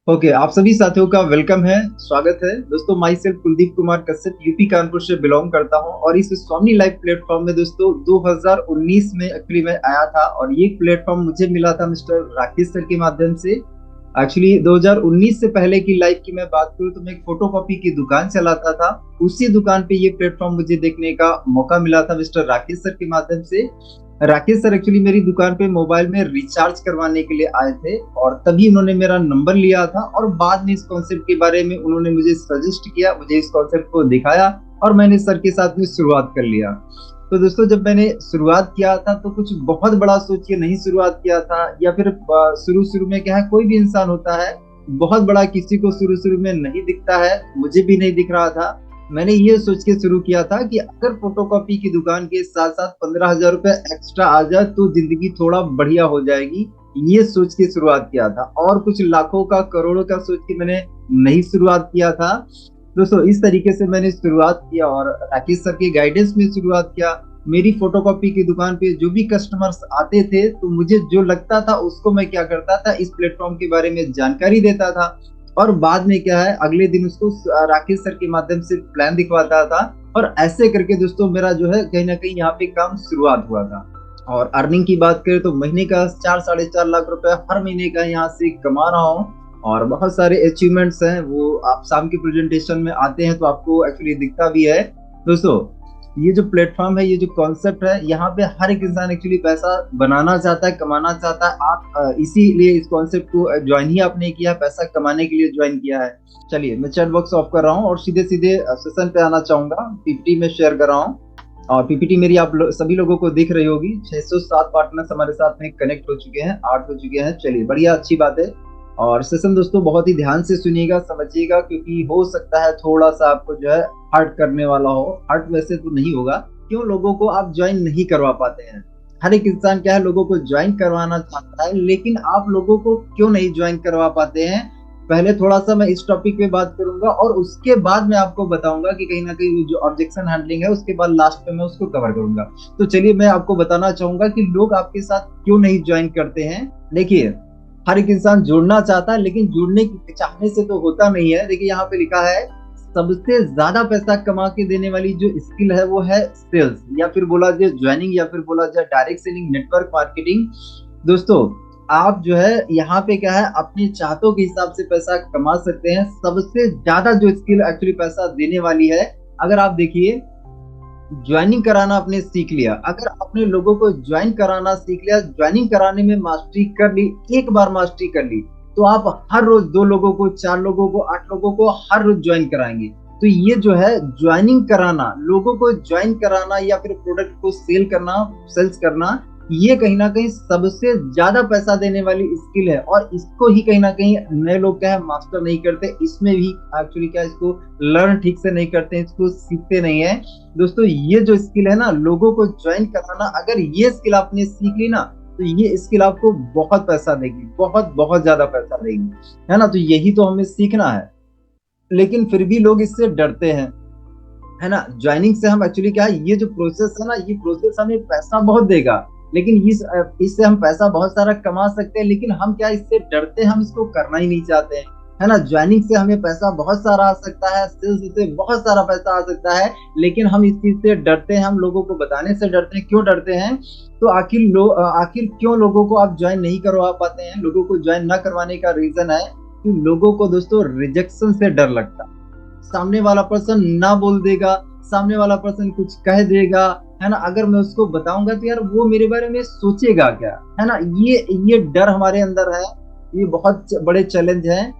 Okay, आप सभी साथियों का वेलकम है, स्वागत है। दोस्तों, my self Kuldeep Kumar Kashyap UP Kanpur से बिलोंग करता हूं और इस स्वामी लाइव प्लेटफॉर्म में दोस्तों 2019 में एक्चुअली मैं आया था और ये प्लेटफॉर्म मुझे मिला था मिस्टर राकेश सर के माध्यम से। एक्चुअली 2019 से पहले की लाइफ की मैं बात करूं तो मैं एक फोटोकॉपी की दुकान चलाता था। उसी दुकान पे ये प्लेटफॉर्म मुझे देखने का मौका मिला था मिस्टर राकेश सर के माध्यम से। राकेश सर एक्चुअली मेरी दुकान पे मोबाइल में रिचार्ज करवाने के लिए आए थे और तभी उन्होंने मेरा नंबर लिया था और बाद में इस कॉन्सेप्ट के बारे में उन्होंने मुझे सजेस्ट किया, मुझे इस कॉन्सेप्ट को दिखाया और मैंने सर के साथ में शुरुआत कर लिया। तो दोस्तों, जब मैंने शुरुआत किया था तो कुछ बहुत बड़ा सोच के नहीं शुरुआत किया था, या फिर शुरू शुरू में क्या है, कोई भी इंसान होता है, बहुत बड़ा किसी को शुरू शुरू में नहीं दिखता है, मुझे भी नहीं दिख रहा था। मैंने ये सोच के शुरू किया था कि अगर फोटोकॉपी की दुकान के साथ साथ 15,000 रुपए एक्स्ट्रा आ जाए तो जिंदगी थोड़ा बढ़िया हो जाएगी। ये सोच के शुरुआत किया था और कुछ लाखों का करोड़ों का सोच के मैंने नहीं शुरुआत किया था। दोस्तों, इस तरीके से मैंने शुरुआत किया और राकेश सर के गाइडेंस में शुरुआत किया। मेरी फोटोकॉपी की दुकान पे जो भी कस्टमर्स आते थे तो मुझे जो लगता था उसको मैं क्या करता था, इस प्लेटफॉर्म के बारे में जानकारी देता था और बाद में क्या है, अगले दिन उसको राकेश सर के माध्यम से प्लान दिखवाता था। और ऐसे करके दोस्तों मेरा जो है कहीं ना कहीं यहाँ पे काम शुरुआत हुआ था। और अर्निंग की बात करें तो महीने का 4 साढ़े 4 लाख रुपए हर महीने का यहाँ से कमा रहा हूँ। और बहुत सारे अचीवमेंट्स हैं, वो आप शाम के प्रेजेंटेशन में आते हैं तो आपको एक्चुअली दिखता भी है। दोस्तों, ये जो प्लेटफॉर्म है, ये जो कॉन्सेप्ट है, यहाँ पे हर एक इंसान एक्चुअली पैसा बनाना चाहता है, कमाना चाहता है। आप इसीलिए इस कॉन्सेप्ट को ज्वाइन ही आपने किया, पैसा कमाने के लिए ज्वाइन किया है। चलिए, मैं चैट बॉक्स ऑफ कर रहा हूँ और सीधे सीधे सेशन पे आना चाहूंगा। पीपीटी में शेयर कर रहा हूँ और पीपीटी मेरी आप सभी लोगों को दिख रही होगी। 607 पार्टनर्स हमारे साथ में कनेक्ट हो चुके हैं, 8 हो चुके हैं। चलिए, बढ़िया, अच्छी बात है। और सेशन दोस्तों बहुत ही ध्यान से सुनिएगा, समझिएगा, क्योंकि हो सकता है थोड़ा सा आपको जो है हर्ट करने वाला हो। हर्ट वैसे तो नहीं होगा, क्यों लोगों को आप ज्वाइन नहीं करवा पाते हैं। हर एक इंसान क्या है, लोगों को ज्वाइन करवाना चाहता है, लेकिन आप लोगों को क्यों नहीं ज्वाइन करवा पाते हैं। पहले थोड़ा सा मैं इस टॉपिक पे बात करूंगा और उसके बाद मैं आपको बताऊंगा कि कहीं ना कहीं जो ऑब्जेक्शन हैंडलिंग है उसके बाद लास्ट में मैं उसको कवर करूंगा। तो चलिए, मैं आपको बताना चाहूंगा कि लोग आपके साथ क्यों नहीं ज्वाइन करते हैं। देखिए, हर एक इंसान जुड़ना चाहता है, लेकिन जुड़ने की चाहने से तो होता नहीं है। देखिए, यहाँ पे लिखा है सबसे ज्यादा पैसा कमा के देने वाली जो स्किल है वो है सेल्स, या फिर बोला जाए ज्वाइनिंग, या फिर बोला जाए डायरेक्ट सेलिंग, नेटवर्क मार्केटिंग। दोस्तों, आप जो है यहाँ पे क्या है, अपनी चाहतों के हिसाब से पैसा कमा सकते हैं। सबसे ज्यादा जो स्किल एक्चुअली पैसा देने वाली है, अगर आप देखिए, ज्वाइनिंग कराना आपने सीख लिया, अगर आपने लोगों को ज्वाइन कराना सीख लिया, ज्वाइनिंग कराने में मास्टरी कर ली, एक बार मास्टरी कर ली, तो आप हर रोज 2 लोगों को, 4 लोगों को, 8 लोगों को हर रोज ज्वाइन कराएंगे। तो ये जो है ज्वाइनिंग कराना, लोगों को ज्वाइन कराना या फिर प्रोडक्ट को सेल करना, सेल्स करना, ये कहीं ना कहीं सबसे ज्यादा पैसा देने वाली स्किल है। और इसको ही कहीं ना कहीं नए लोग क्या है, मास्टर नहीं करते, इसमें भी एक्चुअली क्या, इसको लर्न ठीक से नहीं करते, इसको सीखते नहीं है। दोस्तों, ये जो स्किल है ना, लोगों को ज्वाइन कराना, अगर ये स्किल आपने सीख ली ना, तो ये स्किल आपको बहुत पैसा देगी, बहुत बहुत ज्यादा पैसा देगी, है ना। तो यही तो हमें सीखना है, लेकिन फिर भी लोग इससे डरते हैं, है ना। ज्वाइनिंग से हम एक्चुअली क्या है, ये जो प्रोसेस है ना, ये प्रोसेस हमें पैसा बहुत देगा, लेकिन इससे हम पैसा बहुत सारा कमा सकते हैं, लेकिन हम क्या, इससे डरते हैं, हम इसको करना ही नहीं चाहते हैं, है ना। ज्वाइनिंग से हमें पैसा बहुत सारा आ सकता है, सेल्स से बहुत सारा पैसा आ सकता है, लेकिन हम इस चीज से डरते हैं, हम लोगों को बताने से डरते हैं। क्यों डरते हैं? तो आखिर क्यों लोगों को आप ज्वाइन नहीं करवा पाते हैं? लोगों को ज्वाइन ना करवाने का रीजन है कि लोगों को दोस्तों रिजेक्शन से डर लगता है। सामने वाला पर्सन ना बोल देगा, सामने वाला पर्सन कुछ कह देगा, है ना। अगर मैं उसको बताऊंगा तो यार वो मेरे बारे में सोचेगा क्या, है ना। ये डर हमारे अंदर है, ये बहुत बड़े चैलेंज है।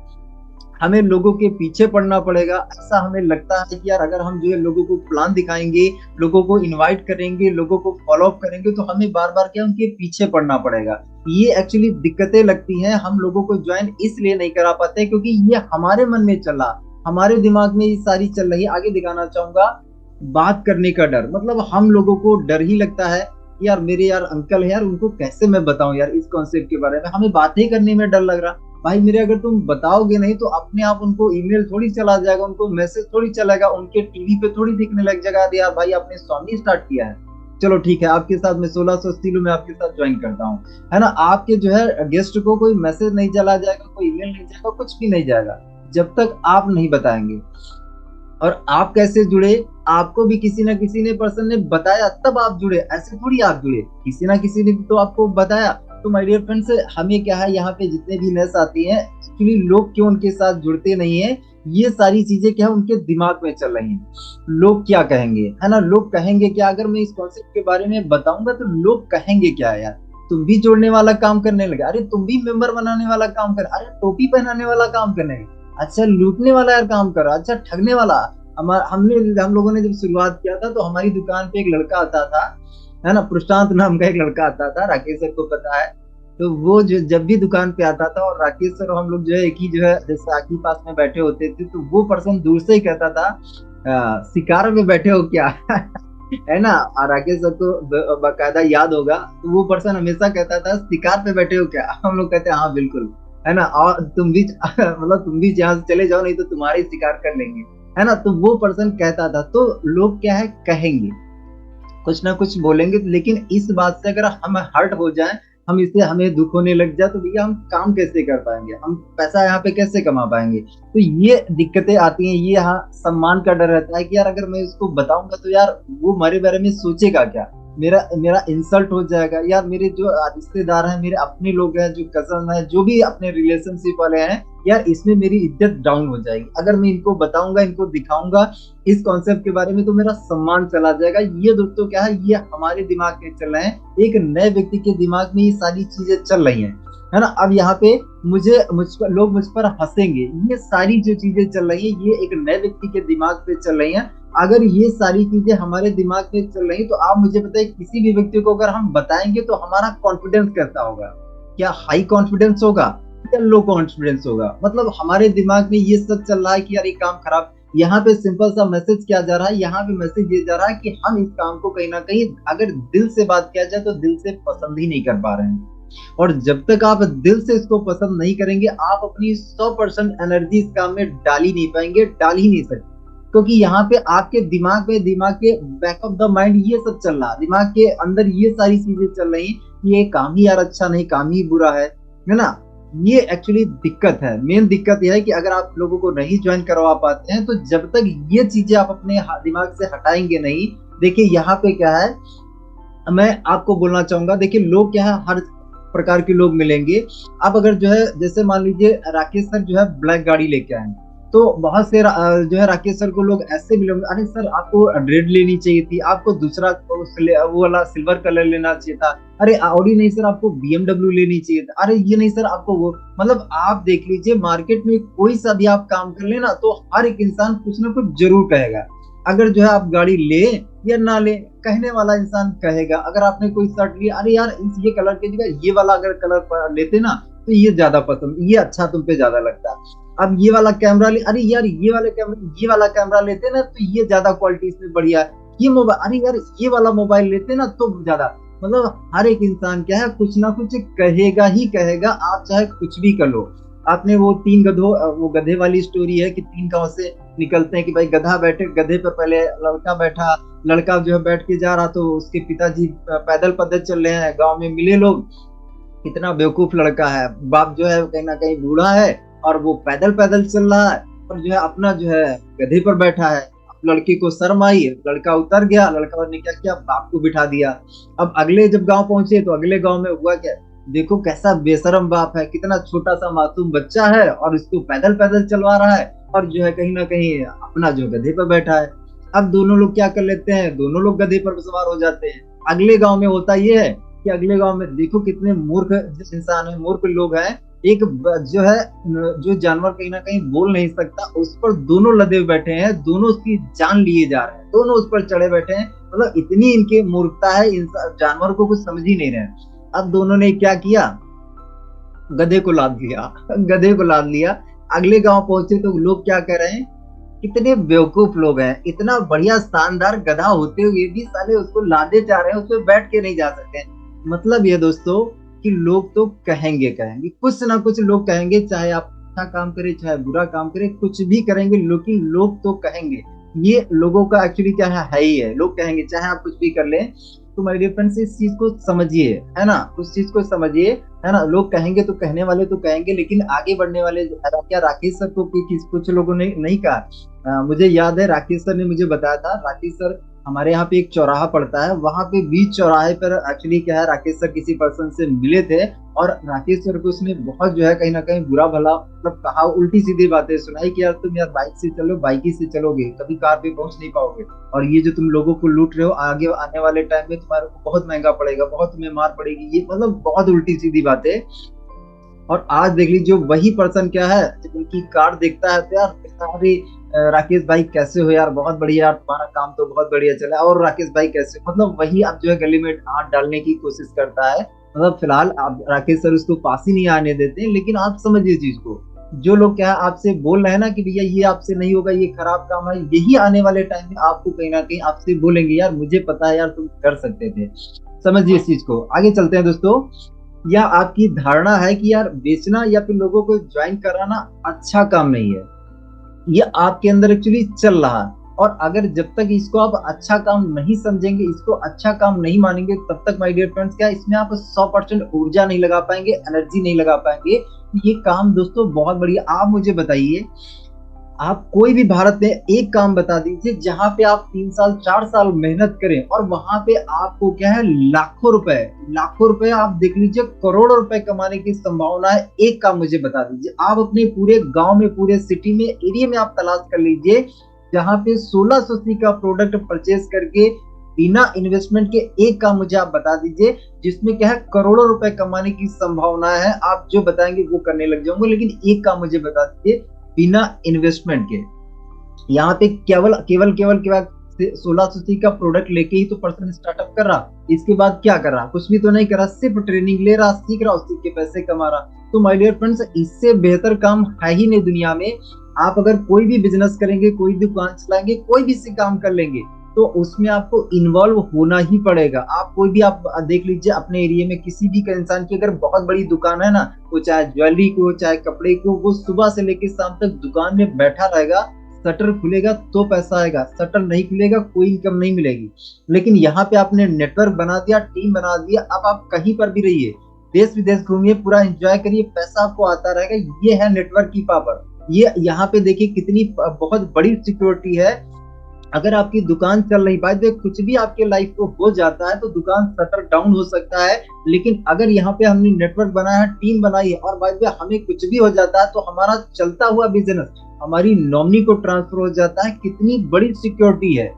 हमें लोगों के पीछे पड़ना पड़ेगा, ऐसा हमें लगता है कि यार अगर हम जो है लोगों को प्लान दिखाएंगे, लोगों को इनवाइट करेंगे, लोगों को फॉलो अप करेंगे, तो हमें बार बार क्या, उनके पीछे पड़ना पड़ेगा। ये एक्चुअली दिक्कतें लगती हैं, हम लोगों को ज्वाइन इसलिए नहीं करा पाते क्योंकि ये हमारे मन में चला, हमारे दिमाग में ये सारी चल रही है। आगे दिखाना चाहूंगा, बात करने का डर, मतलब हम लोगों को डर ही लगता है कि यार मेरे यार अंकल है यार, उनको कैसे मैं बताऊं यार इस कॉन्सेप्ट के बारे में, हमें बातें करने में डर लग रहा। भाई मेरे, अगर तुम बताओगे नहीं तो अपने आप उनको ईमेल थोड़ी चला जाएगा, उनको मैसेज थोड़ी चलेगा, उनके टीवी पे थोड़ी दिखने लग जाएगा, अरे यार भाई आपने स्वामी स्टार्ट किया है। चलो ठीक है, आपके साथ मैं 1680 लो, मैं आपके साथ ज्वाइन करता हूँ, है ना। आपके जो है गेस्ट को कोई मैसेज नहीं चला जाएगा, कोई ईमेल नहीं जाएगा, कुछ भी नहीं जाएगा जब तक आप नहीं बताएंगे। और आप कैसे जुड़े, आपको भी किसी ना किसी ने पर्सन ने बताया तब आप जुड़े, ऐसे थोड़ी आप जुड़े, किसी ना किसी ने तो आपको बताया। तो माय डियर फ्रेंड्स, हमें क्या है, यहाँ पे जितने भी नर्स आती हैं, एक्चुअली लोग क्यों उनके साथ जुड़ते नहीं है, ये सारी चीजें क्या है उनके दिमाग में चल रही हैं। लोग क्या कहेंगे, है ना, लोग कहेंगे क्या, अगर मैं इस कॉन्सेप्ट के बारे में बताऊंगा तो लोग कहेंगे क्या यार, तुम भी जोड़ने वाला काम करने लगे, अरे तुम भी मेंबर बनाने वाला काम कर, अरे टोपी पहनाने वाला काम करने लगे, अच्छा लूटने वाला यार काम करो, अच्छा ठगने वाला। हम लोगों ने जब शुरुआत किया था तो हमारी दुकान पे एक लड़का आता था, है ना, प्रशांत नाम का एक लड़का आता था, राकेश सर को पता है। तो वो जो जब भी दुकान पे आता था, और राकेश सर और हम लोग जो है एक ही जो है जैसे आगे पास में बैठे होते थे, तो वो पर्सन दूर से ही कहता था, शिकार में बैठे हो क्या?" है ना। और राकेश सर को बाकायदा याद होगा, तो वो पर्सन हमेशा कहता था, शिकार पे बैठे हो क्या? हम लोग कहते हैं हाँ बिल्कुल, है ना, और तुम भी मतलब तुम भी यहाँ से चले जाओ, नहीं तो तुम्हारे शिकार कर लेंगे, है ना। तो वो पर्सन कहता था, तो लोग क्या है कहेंगे, कुछ ना कुछ बोलेंगे, लेकिन इस बात से अगर हम हर्ट हो जाए, हम इससे हमें दुख होने लग जाए, तो भैया हम काम कैसे कर पाएंगे, हम पैसा यहाँ पे कैसे कमा पाएंगे। तो ये दिक्कतें आती हैं, ये यहाँ सम्मान का डर रहता है कि यार अगर मैं उसको बताऊंगा तो यार वो मेरे बारे में सोचेगा क्या, मेरा मेरा इंसल्ट हो जाएगा यार, मेरे जो रिश्तेदार हैं, मेरे अपने लोग हैं, जो कजन है, जो भी अपने रिलेशनशिप वाले हैं यार, इसमें मेरी इज्जत डाउन हो जाएगी, अगर मैं इनको बताऊंगा, इनको दिखाऊंगा इस कॉन्सेप्ट के बारे में, तो मेरा सम्मान चला जाएगा। ये दोस्तों क्या है, ये हमारे दिमाग में चल रहे हैं, एक नए व्यक्ति के दिमाग में ये सारी चीजें चल रही हैं, है ना। अब यहाँ पे मुझ पर लोग मुझ पर हंसेंगे, ये सारी जो चीजें चल रही है, ये एक नए व्यक्ति के दिमाग पे चल रही हैं। अगर ये सारी चीजें हमारे दिमाग में चल रही, तो आप मुझे बताइए, किसी भी व्यक्ति को अगर हम बताएंगे तो हमारा कॉन्फिडेंस कैसा होगा, क्या हाई कॉन्फिडेंस होगा या लो कॉन्फिडेंस होगा, मतलब हमारे दिमाग में ये सब चल रहा है कि यार ये काम खराब। यहाँ पे सिंपल सा मैसेज क्या जा रहा है, यहाँ पे मैसेज ये जा रहा है कि हम इस काम को कहीं ना कहीं अगर दिल से बात किया जाए तो दिल से पसंद ही नहीं कर पा रहे हैं। और जब तक आप दिल से इसको पसंद नहीं करेंगे, आप अपनी 100% एनर्जी इस काम में डाल ही नहीं पाएंगे, डाल ही नहीं सकते, क्योंकि यहाँ पे आपके दिमाग के बैक ऑफ द माइंड ये सब चल रहा है, दिमाग के अंदर ये सारी चीजें चल रही कि ये काम ही यार अच्छा नहीं, काम ही बुरा है ना। ये एक्चुअली दिक्कत है, मेन दिक्कत यह है कि अगर आप लोगों को नहीं ज्वाइन करवा पाते हैं, तो जब तक ये चीजें आप अपने दिमाग से हटाएंगे नहीं, देखिए यहाँ पे क्या है, मैं आपको बोलना चाहूंगा, देखिए लोग क्या है, हर प्रकार के लोग मिलेंगे। आप अगर जो है जैसे मान लीजिए राकेश सर जो है ब्लैक गाड़ी लेके आए, तो बहुत से जो है राकेश सर को लोग ऐसे मिलेंगे, अरे सर आपको रेड लेनी चाहिए थी, आपको दूसरा वो वाला सिल्वर कलर लेना चाहिए था, अरे ऑडी नहीं सर आपको बीएमडब्ल्यू लेनी चाहिए था, अरे ये नहीं सर आपको वो, मतलब आप देख लीजिए मार्केट में कोई सा भी आप काम कर लेना, तो हर एक इंसान कुछ ना कुछ जरूर कहेगा। अगर जो है आप गाड़ी ले या ना ले, कहने वाला इंसान कहेगा। अगर आपने कोई शर्ट लिया, अरे यार इस ये कलर की जगह ये वाला अगर कलर लेते ना, तो ये ज्यादा पसंद, ये अच्छा तुम पे ज्यादा लगता। अब ये वाला कैमरा ले, अरे यार ये वाला कैमरा लेते ना तो ये ज्यादा क्वालिटी इसमें बढ़िया है। ये मोबाइल, अरे यार ये वाला मोबाइल लेते ना तो ज्यादा, मतलब हर एक इंसान क्या है, कुछ ना कुछ कहेगा ही कहेगा, आप चाहे कुछ भी कर लो। आपने वो वो गधे वाली स्टोरी है कि 3 गांव से निकलते हैं कि भाई गधा बैठे, गधे पर पहले लड़का बैठा, लड़का जो है बैठ के जा रहा, तो उसके पिताजी पैदल पैदल चल रहे हैं, गांव में मिले लोग, कितना बेवकूफ लड़का है, बाप जो है कहीं ना कहीं बूढ़ा है और वो पैदल पैदल चल रहा है, और जो है अपना जो है गधे पर बैठा है। लड़की को शर्म आई, लड़का उतर गया, लड़का ने क्या किया, बाप को बिठा दिया। अब अगले जब गांव पहुंचे तो अगले गांव में हुआ क्या, देखो कैसा बेशरम बाप है, कितना छोटा सा मासूम बच्चा है और इसको पैदल पैदल चलवा रहा है, और जो है कहीं ना कहीं अपना जो गधे पर बैठा है। अब दोनों लोग क्या कर लेते हैं, दोनों लोग गधे पर सवार हो जाते हैं। अगले गांव में होता ये है कि अगले गांव में देखो कितने मूर्ख इंसान है, मूर्ख लोग हैं, एक जो है जो जानवर कहीं ना कहीं बोल नहीं सकता, उस पर दोनों लदे बैठे हैं, दोनों उसकी जान लिए जा रहे हैं, दोनों उस पर चढ़े बैठे हैं, मतलब इतनी इनकी मूर्खता है, जानवर को कुछ समझ ही नहीं रहे। अब दोनों ने क्या किया, गधे को लाद लिया, गधे को लाद लिया। अगले गांव पहुंचे तो लोग क्या कर रहे हैं, कितने बेवकूफ लोग हैं, इतना बढ़िया शानदार गधा होते हुए भी साले उसको लादे जा रहे हैं, उस पर बैठ के नहीं जा सकते। मतलब ये दोस्तों कि लोग तो कहेंगे कहेंगे, कुछ ना कुछ लोग कहेंगे, चाहे आप अच्छा काम करें चाहे बुरा काम करें, कुछ भी करेंगे, लेकिन लोग तो कहेंगे। ये लोगों का एक्चुअली क्या है ही है, लोग कहेंगे चाहे आप कुछ भी कर लें। तो तो माय डियर फ्रेंड्स इस चीज को समझिए, है ना, उस चीज को समझिए, है ना। लोग कहेंगे तो कहने वाले तो कहेंगे, लेकिन आगे बढ़ने वाले क्या राकेश सर को कुछ लोगों ने नहीं कहा। मुझे याद है राकेश सर ने मुझे बताया था। राकेश सर हमारे यहाँ पे एक चौराहा पड़ता है, वहां पे बीच चौराहे पर एक्चुअली क्या है, राकेश सर किसी पर्सन से मिले थे और राकेश सर को उसने बहुत जो है कहीं ना कहीं बुरा भला मतलब कहा, उल्टी सीधी बातें सुनाई कि यार तुम यार बाइक से चलो, बाइक ही से चलोगे, कभी कार पे पहुंच नहीं पाओगे, और ये जो तुम लोगों को लूट रहे हो आगे आने वाले टाइम में तुम्हारे को बहुत महंगा पड़ेगा, बहुत तुम्हें मार पड़ेगी, ये मतलब बहुत उल्टी सीधी बातें। और आज देख लीजिए वही पर्सन क्या है, जब उनकी कार देखता है तो यार अरे राकेश भाई कैसे हो यार, बहुत बढ़िया यार, तुम्हारा काम तो बहुत बढ़िया चला, और राकेश भाई कैसे, मतलब वही अब जो है गले में हाथ डालने की कोशिश करता है। मतलब फिलहाल आप राकेश सर उसको पास ही नहीं आने देते, लेकिन आप समझिए चीज को, जो लोग क्या है आपसे बोल रहे हैं ना कि भैया ये आपसे नहीं होगा, ये खराब काम है, यही आने वाले टाइम में आपको कहीं ना कहीं आपसे बोलेंगे यार मुझे पता है यार तुम कर सकते थे। समझिए इस चीज को, आगे चलते हैं दोस्तों। या आपकी धारणा है कि यार बेचना या फिर लोगों को ज्वाइन कराना अच्छा काम नहीं है, ये आपके अंदर एक्चुअली चल रहा है। और अगर जब तक इसको आप अच्छा काम नहीं समझेंगे, इसको अच्छा काम नहीं मानेंगे, तब तक माय डियर फ्रेंड्स क्या इसमें आप 100% ऊर्जा नहीं लगा पाएंगे, एनर्जी नहीं लगा पाएंगे। ये काम दोस्तों बहुत बढ़िया। आप मुझे बताइए, आप कोई भी भारत में एक काम बता दीजिए जहां पे आप 3 साल 4 साल मेहनत करें और वहां पे आपको क्या है लाखों रुपए आप देख लीजिए, करोड़ों रुपए कमाने की संभावना है। एक काम मुझे बता दीजिए, आप अपने पूरे गांव में, पूरे सिटी में, एरिया में आप तलाश कर लीजिए जहां पे 1680 का प्रोडक्ट परचेज करके बिना इन्वेस्टमेंट के एक काम मुझे आप बता दीजिए जिसमें क्या है करोड़ों रुपए कमाने की संभावना है। आप जो बताएंगे वो करने लग जाऊंगा, लेकिन एक काम मुझे बता दीजिए बिना इन्वेस्टमेंट के। यहाँ पे केवल केवल केवल केवल 1680 का प्रोडक्ट लेके ही तो पर्सन स्टार्टअप कर रहा, इसके बाद क्या कर रहा, कुछ भी तो नहीं कर रहा, सिर्फ ट्रेनिंग ले रहा, सीख रहा, उसी के पैसे कमा रहा। तो माय डियर फ्रेंड्स इससे बेहतर काम है ही नहीं दुनिया में। आप अगर कोई भी बिजनेस करेंगे, कोई दुकान चलाएंगे, कोई भी सी काम कर लेंगे, तो उसमें आपको इन्वॉल्व होना ही पड़ेगा। आप कोई भी आप देख लीजिए अपने एरिया में किसी भी का इंसान की अगर बहुत बड़ी दुकान है ना, वो चाहे ज्वेलरी को चाहे कपड़े को, वो सुबह से लेकर शाम तक दुकान में बैठा रहेगा, शटर खुलेगा तो पैसा आएगा, शटर नहीं खुलेगा कोई इनकम नहीं मिलेगी। लेकिन यहाँ पे आपने नेटवर्क बना दिया, टीम बना दिया, अब आप कहीं पर भी रहिए, देश विदेश घूमिए, पूरा एंजॉय करिए, पैसा आपको आता रहेगा। ये है नेटवर्क की पावर। ये यहाँ पे देखिए कितनी बहुत बड़ी सिक्योरिटी है। अगर आपकी दुकान चल रही, बाय द वे कुछ भी आपके लाइफ को हो जाता है तो दुकान शटर डाउन हो सकता है, लेकिन अगर यहाँ पे हमने नेटवर्क बनाया है, टीम बनाई है, और बाय द वे हमें कुछ भी हो जाता है तो हमारा चलता हुआ बिजनेस हमारी नॉमिनी को ट्रांसफर हो जाता है, कितनी बड़ी सिक्योरिटी है।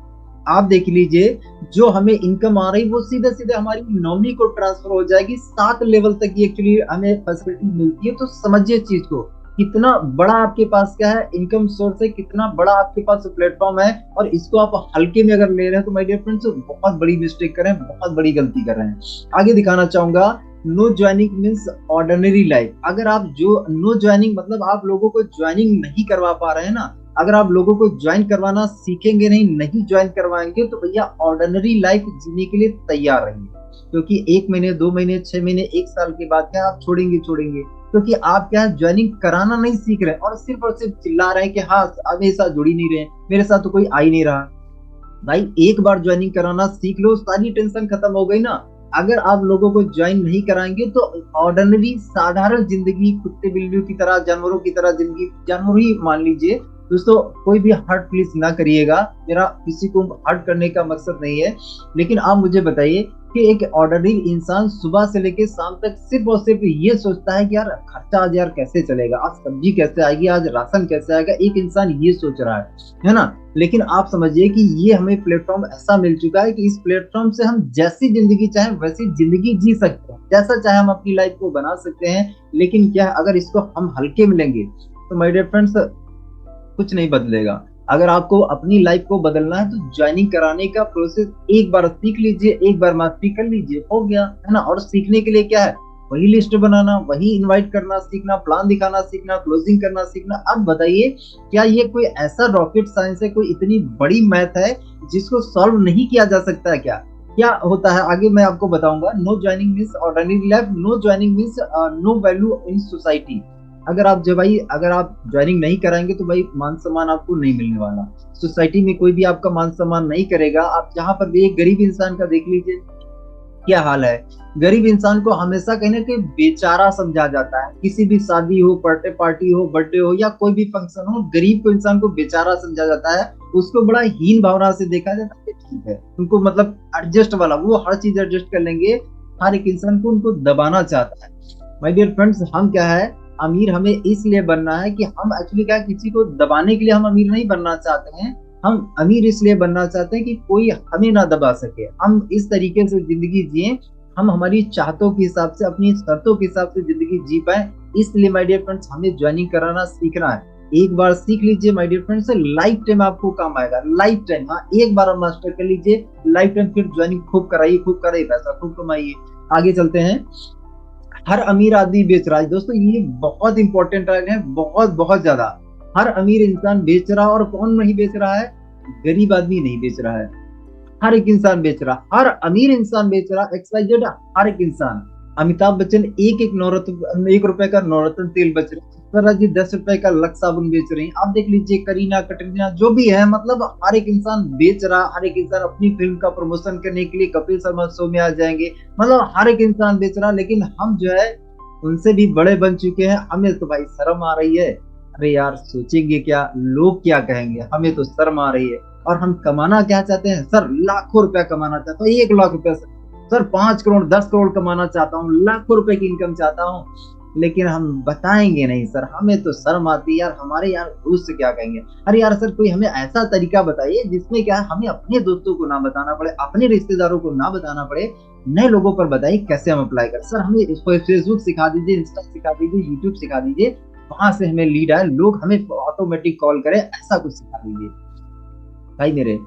आप देख लीजिए जो हमें इनकम आ रही वो सीधे सीधे हमारी नॉमिनी को ट्रांसफर हो जाएगी, 7 लेवल तक की एक्चुअली हमें फैसिलिटी मिलती है। तो समझिए चीज को, कितना बड़ा आपके पास क्या है इनकम सोर्स है, कितना बड़ा आपके पास प्लेटफॉर्म है, और इसको आप हल्के में अगर ले रहे हैं तो माय डियर फ्रेंड्स बहुत बड़ी मिस्टेक कर रहे हैं, बहुत बड़ी गलती कर रहे हैं। आगे दिखाना चाहूंगा, no joining means ordinary life. अगर आप जो नो ज्वाइनिंग मतलब आप लोगों को ज्वाइनिंग नहीं करवा पा रहे हैं ना, अगर आप लोगों को ज्वाइन करवाना सीखेंगे नहीं ज्वाइन करवाएंगे, तो भैया ऑर्डिनरी लाइफ जीने के लिए तैयार रहिए, क्योंकि 1 महीने 2 महीने 6 महीने 1 साल के बाद क्या आप छोड़ेंगे, क्योंकि आप क्या ज्वाइनिंग कराना नहीं सीख रहे और सिर्फ चिल्ला रहे हैं कि हाँ हमेशा जुड़ ही नहीं रहे, मेरे साथ तो कोई आ ही नहीं रहा। भाई एक बार ज्वाइनिंग कराना सीख लो, सारी टेंशन खत्म हो गई ना। अगर आप लोगों को ज्वाइन नहीं कराएंगे तो ऑर्डिनरी साधारण जिंदगी, कुत्ते बिल्लियों की तरह, जानवरों की तरह जिंदगी, जानवर ही मान लीजिए दोस्तों। कोई भी हर्ट प्लीज ना करिएगा, मेरा किसी को हर्ट करने का मकसद नहीं है, लेकिन आप मुझे बताइए कि एक ऑर्डिनरी इंसान सुबह से लेकर शाम तक सिर्फ और सिर्फ ये सोचता है कि यार खर्चा आज यार कैसे चलेगा, आज सब्जी कैसे आएगी, आज राशन कैसे आएगा, एक इंसान ये सोच रहा है ना। लेकिन आप समझिए कि ये हमें प्लेटफॉर्म ऐसा मिल चुका है कि इस प्लेटफॉर्म से हम जैसी जिंदगी चाहे वैसी जिंदगी जी सकते हैं, जैसा चाहे हम अपनी लाइफ को बना सकते हैं। लेकिन क्या है, अगर इसको हम हल्के में लेंगे तो माय डियर फ्रेंड्स कुछ नहीं बदलेगा। अगर आपको अपनी लाइफ को बदलना है तो ज्वाइनिंग कराने का प्रोसेस एक बार सीख लीजिए, एक बार मास्टरी कर लीजिए, हो गया, है ना। और सीखने के लिए क्या है, वही लिस्ट बनाना, वही इनवाइट करना सीखना, प्लान दिखाना सीखना, क्लोजिंग करना सीखना। अब बताइए क्या ये कोई ऐसा रॉकेट साइंस है, कोई इतनी बड़ी मैथ है जिसको सॉल्व नहीं किया जा सकता है क्या? क्या होता है आगे मैं आपको बताऊंगा। No joining means ordinary life, no joining means no value in society. अगर आप ज्वाइनिंग नहीं कराएंगे तो भाई मान सम्मान आपको नहीं मिलने वाला, सोसाइटी में कोई भी आपका मान सम्मान नहीं करेगा। आप जहां पर भी एक गरीब इंसान का देख लीजिए, क्या हाल है। गरीब इंसान को हमेशा कहीं ना कहीं बेचारा समझा जाता है। किसी भी शादी हो, बर्थडे पार्टी हो, बर्थडे हो या कोई भी फंक्शन हो, गरीब को इंसान को बेचारा समझा जाता है। उसको बड़ा हीन भावना से देखा जाता है। ठीक है, उनको मतलब एडजस्ट वाला, वो हर चीज एडजस्ट कर लेंगे। हर एक इंसान को उनको दबाना चाहता है। माय डियर फ्रेंड्स, हम क्या है, अमीर हमें इसलिए बनना है कि हम एक्चुअली क्या है, किसी को दबाने के लिए हम अमीर नहीं बनना चाहते हैं। हम अमीर इसलिए बनना चाहते हैं कि कोई हमें ना दबा सके। हम इस तरीके से जिंदगी जिए, हम हमारी चाहतों के हिसाब से, अपनी शर्तों के हिसाब से जिंदगी जी पाए। इसलिए माय डियर फ्रेंड्स, हमें ज्वाइनिंग कराना सीखना है। एक बार सीख लीजिए my dear friends, lifetime आपको काम आएगा। लाइफ टाइम, हाँ, एक बार आप मास्टर कर लीजिए, लाइफ टाइम फिर ज्वाइनिंग खूब कराइए, खूब कराइए, पैसा खूब कमाइए। आगे चलते हैं। हर अमीर आदमी बेच रहा है दोस्तों, ये बहुत इंपॉर्टेंट है, बहुत बहुत ज्यादा। हर अमीर इंसान बेच रहा है, और कौन नहीं बेच रहा है? गरीब आदमी नहीं बेच रहा है। हर एक इंसान बेच रहा, हर अमीर इंसान बेच रहा, XYZ, हर एक इंसान। अमिताभ बच्चन एक एक नवरत्न, 1 रुपए का नवरत्न तेल बेच रहे हैं। ऐश्वर्या जी 10 रुपए का लक्स साबुन बेच रही हैं। आप देख लीजिए, करीना कटरीना जो भी है, मतलब हर एक इंसान बेच रहा। हर एक इंसान अपनी फिल्म का प्रमोशन करने के लिए कपिल शर्मा शो में आ जाएंगे। मतलब हर एक इंसान बेच रहा। लेकिन हम जो है उनसे भी बड़े बन चुके हैं। हमें तो भाई शर्म आ रही है। अरे यार, सोचेंगे क्या, लोग क्या कहेंगे, हमें तो शर्म आ रही है। और हम कमाना क्या चाहते हैं सर? लाखों रुपया कमाना चाहता हूँ, 1 लाख रुपया सर, 5 करोड़ 10 करोड़ कमाना चाहता हूँ, लाखों रुपए की इनकम चाहता हूँ। लेकिन हम बताएंगे नहीं सर, हमें तो शर्म आती है यार, हमारे यार दोस्त क्या कहेंगे। अरे यार सर, कोई हमें ऐसा तरीका बताइए जिसमें क्या है, हमें अपने दोस्तों को ना बताना पड़े, अपने रिश्तेदारों को ना बताना पड़े, नए लोगों पर बताइए कैसे हम अप्लाई करें। सर हमें फेसबुक सिखा दीजिए, इंस्टा सिखा दीजिए, यूट्यूब सिखा दीजिए, वहां से हमें लीड आए, लोग हमें ऑटोमेटिक कॉल करें, ऐसा कुछ सिखा दीजिए। भाई मेरे,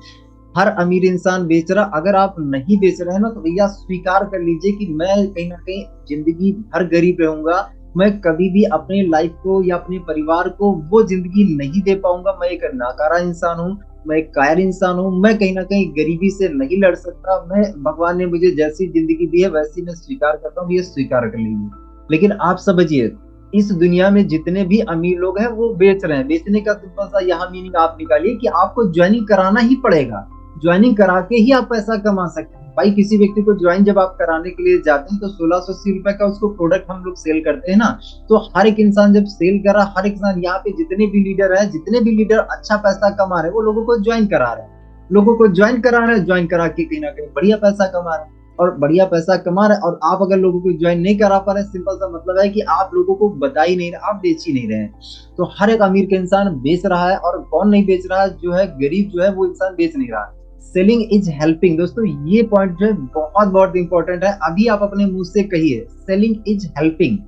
हर अमीर इंसान बेच रहा। अगर आप नहीं बेच रहे हैं ना, तो भैया स्वीकार कर लीजिए कि मैं कहीं ना कहीं जिंदगी भर गरीब रहूंगा। मैं कभी भी अपने लाइफ को या अपने परिवार को वो जिंदगी नहीं दे पाऊंगा। मैं एक नाकारा इंसान हूँ, मैं एक कायर इंसान हूँ। मैं कहीं ना कहीं गरीबी से नहीं लड़ सकता। मैं, भगवान ने मुझे जैसी जिंदगी दी है वैसी मैं स्वीकार करता हूँ, ये स्वीकार कर लीजिए। लेकिन आप समझिए, इस दुनिया में जितने भी अमीर लोग हैं वो बेच रहे हैं। बेचने का सिंपल सा यहाँ मीनिंग आप निकालिए कि आपको ज्वाइनिंग कराना ही पड़ेगा। ज्वाइनिंग करा के ही आप पैसा कमा सकते हैं। भाई, किसी व्यक्ति को ज्वाइन जब आप कराने के लिए जाते हैं तो 1680 रुपए का उसको प्रोडक्ट हम लोग सेल करते हैं ना। तो हर एक इंसान जब सेल कर रहा, हर एक इंसान, यहाँ पे जितने भी लीडर है, जितने भी लीडर अच्छा पैसा कमा रहे हैं, वो लोगों को ज्वाइन करा रहे हैं। लोगों को ज्वाइन करा रहे हैं, ज्वाइन करा के कहीं ना कहीं बढ़िया पैसा कमा रहे हैं। और बढ़िया पैसा कमा रहे हैं, और आप अगर लोगों को ज्वाइन नहीं करा पा रहे, सिंपल सा मतलब है कि आप लोगों को बता ही नहीं रहे, आप बेच ही नहीं रहे हैं। तो हर एक अमीर का इंसान बेच रहा है, और कौन नहीं बेच रहा है? जो है गरीब, जो है वो इंसान बेच नहीं रहा। सेलिंग इज हेल्पिंग दोस्तों, ये पॉइंट जो है बहुत बहुत इंपॉर्टेंट है। अभी आप अपने मुंह से कहिए, selling is helping,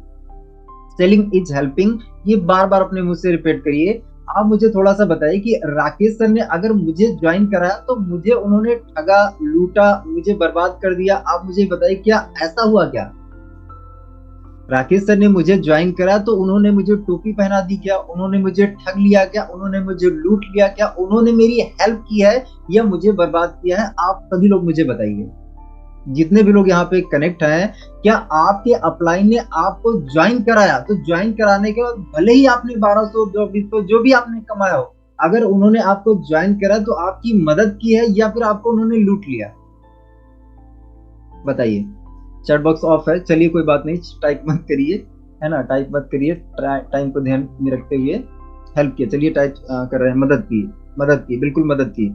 selling is helping. ये बार बार अपने मुंह से रिपीट करिए। आप मुझे थोड़ा सा बताइए कि राकेश सर ने अगर मुझे ज्वाइन कराया तो मुझे उन्होंने ठगा, लूटा, मुझे बर्बाद कर दिया। आप मुझे बताइए, क्या ऐसा हुआ क्या? राकेश सर ने मुझे ज्वाइन करा तो उन्होंने मुझे टोपी पहना दी क्या? उन्होंने मुझे ठग लिया क्या? उन्होंने मुझे लूट लिया क्या? उन्होंने मेरी हेल्प की है या मुझे बर्बाद किया है? आप सभी लोग मुझे बताइए, जितने भी लोग यहाँ पे कनेक्ट हैं, क्या आपके अपलाइन ने आपको ज्वाइन कराया? तो ज्वाइन कराने के बाद भले ही आपने 1200 जो भी आपने कमाया हो, अगर उन्होंने आपको ज्वाइन करा तो आपकी मदद की है या फिर आपको उन्होंने लूट लिया? बताइए। चैट बॉक्स ऑफ है, चलिए कोई बात नहीं, टाइप मत करिए, है ना, टाइप मत करिए। टाइम को ध्यान में रखते हुए हेल्प किया, चलिए टाइप कर रहे हैं, मदद की, मदद की, बिल्कुल मदद की।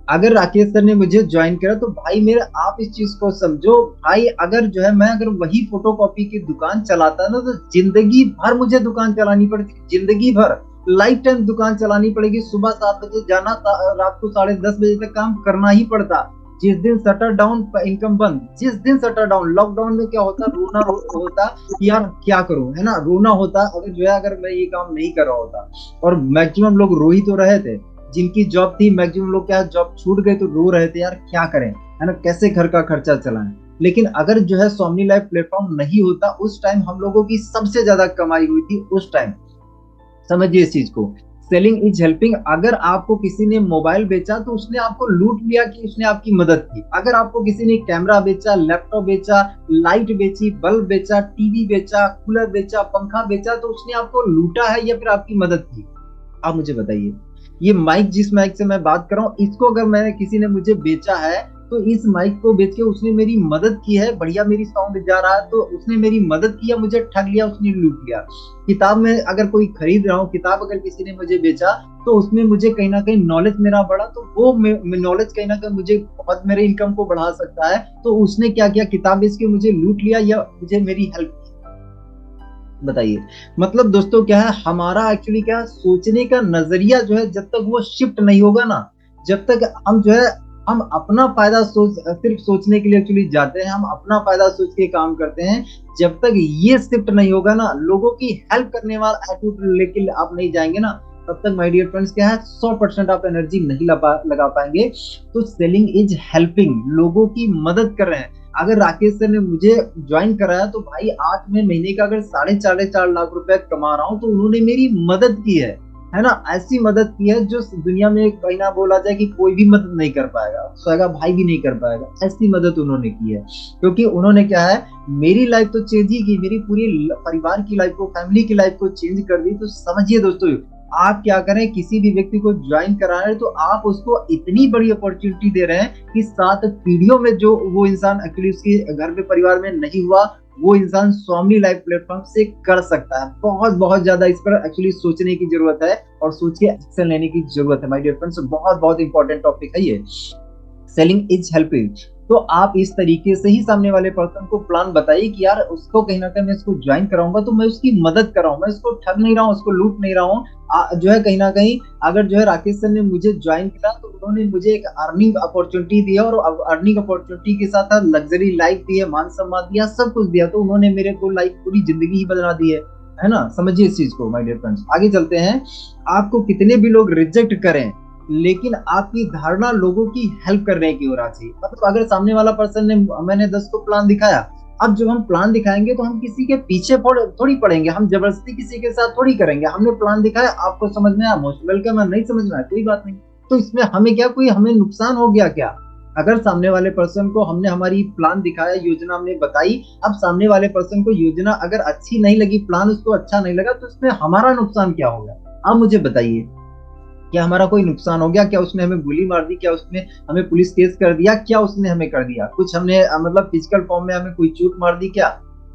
अगर राकेश सर ने मुझे ज्वाइन करा तो भाई मेरे, आप इस चीज को समझो भाई, अगर जो है मैं अगर वही फोटोकॉपी की दुकान चलाता ना, तो जिंदगी भर मुझे दुकान चलानी पड़ती, जिंदगी भर, लाइफ टाइम दुकान चलानी पड़ेगी। सुबह 7 बजे जाना, रात को 10:30 बजे तक काम करना ही पड़ता। जिस दिन शटर डाउन, इनकम बंद। जिस दिन शटर डाउन, लॉकडाउन में क्या होता, रोना होता कि यार क्या करूं, है ना, रोना होता अगर जो है, अगर मैं ये काम नहीं कर रहा होता। और मैक्सिमम लोग रो ही तो रहे थे, जिनकी जॉब थी, मैक्सिमम लोग क्या जॉब छूट गए तो रो रहे थे, यार क्या करें, है ना, कैसे घर का खर्चा चलाएं। लेकिन अगर जो है स्वामी लाइफ प्लेटफॉर्म नहीं होता, उस टाइम हम लोगों की सबसे ज्यादा कमाई हुई थी उस टाइम। समझिए इस चीज को, सेलिंग इज हेल्पिंग। अगर आपको किसी ने मोबाइल बेचा तो उसने आपको लूट लिया कि उसने आपकी मदद की? अगर आपको किसी ने कैमरा बेचा, लैपटॉप बेचा, लाइट बेची, बल्ब बेचा, टीवी बेचा, कूलर बेचा, पंखा बेचा, तो उसने आपको लूटा है या फिर आपकी मदद की? आप मुझे बताइए। ये माइक, जिस माइक से मैं बात कर रहा हूँ, इसको अगर मैंने, किसी ने मुझे बेचा है, तो इस माइक को बेच के उसने मेरी मदद की है, बढ़िया मेरी साउंड जा रहा है, तो उसने मेरी मदद किया, मुझे ठग लिया, उसने लूट लिया। किताब में अगर कोई खरीद रहा हूँ, किताब अगर किसी ने मुझे बेचा, तो उसमें मुझे कहीं ना कहीं नॉलेज मेरा बढ़ा, तो वो नॉलेज कहीं ना कहीं मुझे बहुत मेरे इनकम को बढ़ा सकता है। तो उसने क्या किया, किताब बेच के मुझे लूट लिया या मुझे मेरी हेल्प, बताइए। मतलब दोस्तों क्या है, हमारा एक्चुअली क्या है, सोचने का नजरिया जो है जब तक वो शिफ्ट नहीं होगा ना, जब तक हम जो है हम अपना फायदा सिर्फ सोचने के लिए एक्चुअली जाते हैं, हम अपना फायदा सोच के काम करते हैं, जब तक ये शिफ्ट नहीं होगा ना, लोगों की हेल्प करने वाला एटीट्यूड लेके आप नहीं जाएंगे ना, तब तक माय डियर फ्रेंड्स क्या है, 100% आप एनर्जी नहीं लगा पाएंगे। तो सेलिंग इज हेल्पिंग, लोगों की मदद कर रहे हैं। अगर राकेश सर ने मुझे ज्वाइन कराया, तो भाई आज मैं महीने का अगर 4.5 रुपए कमा रहा हूँ, तो उन्होंने मेरी मदद की है ना। ऐसी मदद की है जो दुनिया में कहीं ना बोला जाए कि कोई भी मदद नहीं कर पाएगा, सगा भाई भी नहीं कर पाएगा, ऐसी मदद उन्होंने की है। क्योंकि उन्होंने क्या है, मेरी लाइफ तो चेंज ही की, मेरी पूरी परिवार की लाइफ को, फैमिली की लाइफ को चेंज कर दी। तो समझिए दोस्तों, आप क्या करें, किसी भी व्यक्ति को ज्वाइन करा रहे हैं, तो आप उसको इतनी बड़ी अपॉर्चुनिटी दे रहे हैं कि 7 पीढ़ियों में जो वो इंसान एक्चुअली उसके घर में परिवार में नहीं हुआ, वो इंसान स्वामी लाइव प्लेटफॉर्म से कर सकता है। बहुत बहुत ज्यादा इस पर एक्चुअली सोचने की जरूरत है और सोच के एक्शन लेने की जरूरत है माय डियर फ्रेंड्स। बहुत बहुत इंपॉर्टेंट टॉपिक है ये, सेलिंग इज हेल्पिंग। तो आप इस तरीके से ही सामने वाले पर्सन को प्लान बताइए कि यार उसको कहीं ना कहीं मैं इसको ज्वाइन कराऊंगा, तो मैं उसकी मदद कर रहा हूँ, मैं उसको ठग नहीं रहा हूँ, उसको लूट नहीं रहा हूँ। जो है कहीं ना कहीं अगर जो है राकेश सर ने मुझे ज्वाइन किया, तो उन्होंने मुझे एक अर्निंग अपॉर्चुनिटी दिया, और अर्निंग अपॉर्चुनिटी के साथ साथ लग्जरी लाइफ दी है, मान सम्मान दिया, सब कुछ दिया। तो उन्होंने मेरे को लाइफ पूरी जिंदगी ही बदला दी है ना। समझिए इस चीज को माय डियर फ्रेंड्स। आगे चलते हैं। आपको कितने भी लोग रिजेक्ट करें, लेकिन आपकी धारणा लोगों की हेल्प करने की होना चाहिए। मतलब अगर सामने वाला पर्सन ने, मैंने 10 को प्लान दिखाया, अब जब हम प्लान दिखाएंगे तो हम किसी के पीछे थोड़ी पड़ेंगे, हम जबरदस्ती किसी के साथ थोड़ी करेंगे। हमने प्लान दिखाया, आपको समझ में आया, मोस्ट वेलकम है, नहीं समझ में आया कोई बात नहीं। तो इसमें हमें क्या, कोई हमें नुकसान हो गया क्या? अगर सामने वाले पर्सन को हमने हमारी प्लान दिखाया, योजना हमने बताई, अब सामने वाले पर्सन को योजना अगर अच्छी नहीं लगी, प्लान उसको अच्छा नहीं लगा, तो इसमें हमारा नुकसान क्या होगा? आप मुझे बताइए, क्या हमारा कोई नुकसान हो गया? क्या उसने हमें गोली मार दी? क्या उसने हमें पुलिस केस कर दिया? क्या उसने हमें कर दिया कुछ? हमने मतलब फिजिकल फॉर्म में हमें कोई चोट मार दी क्या?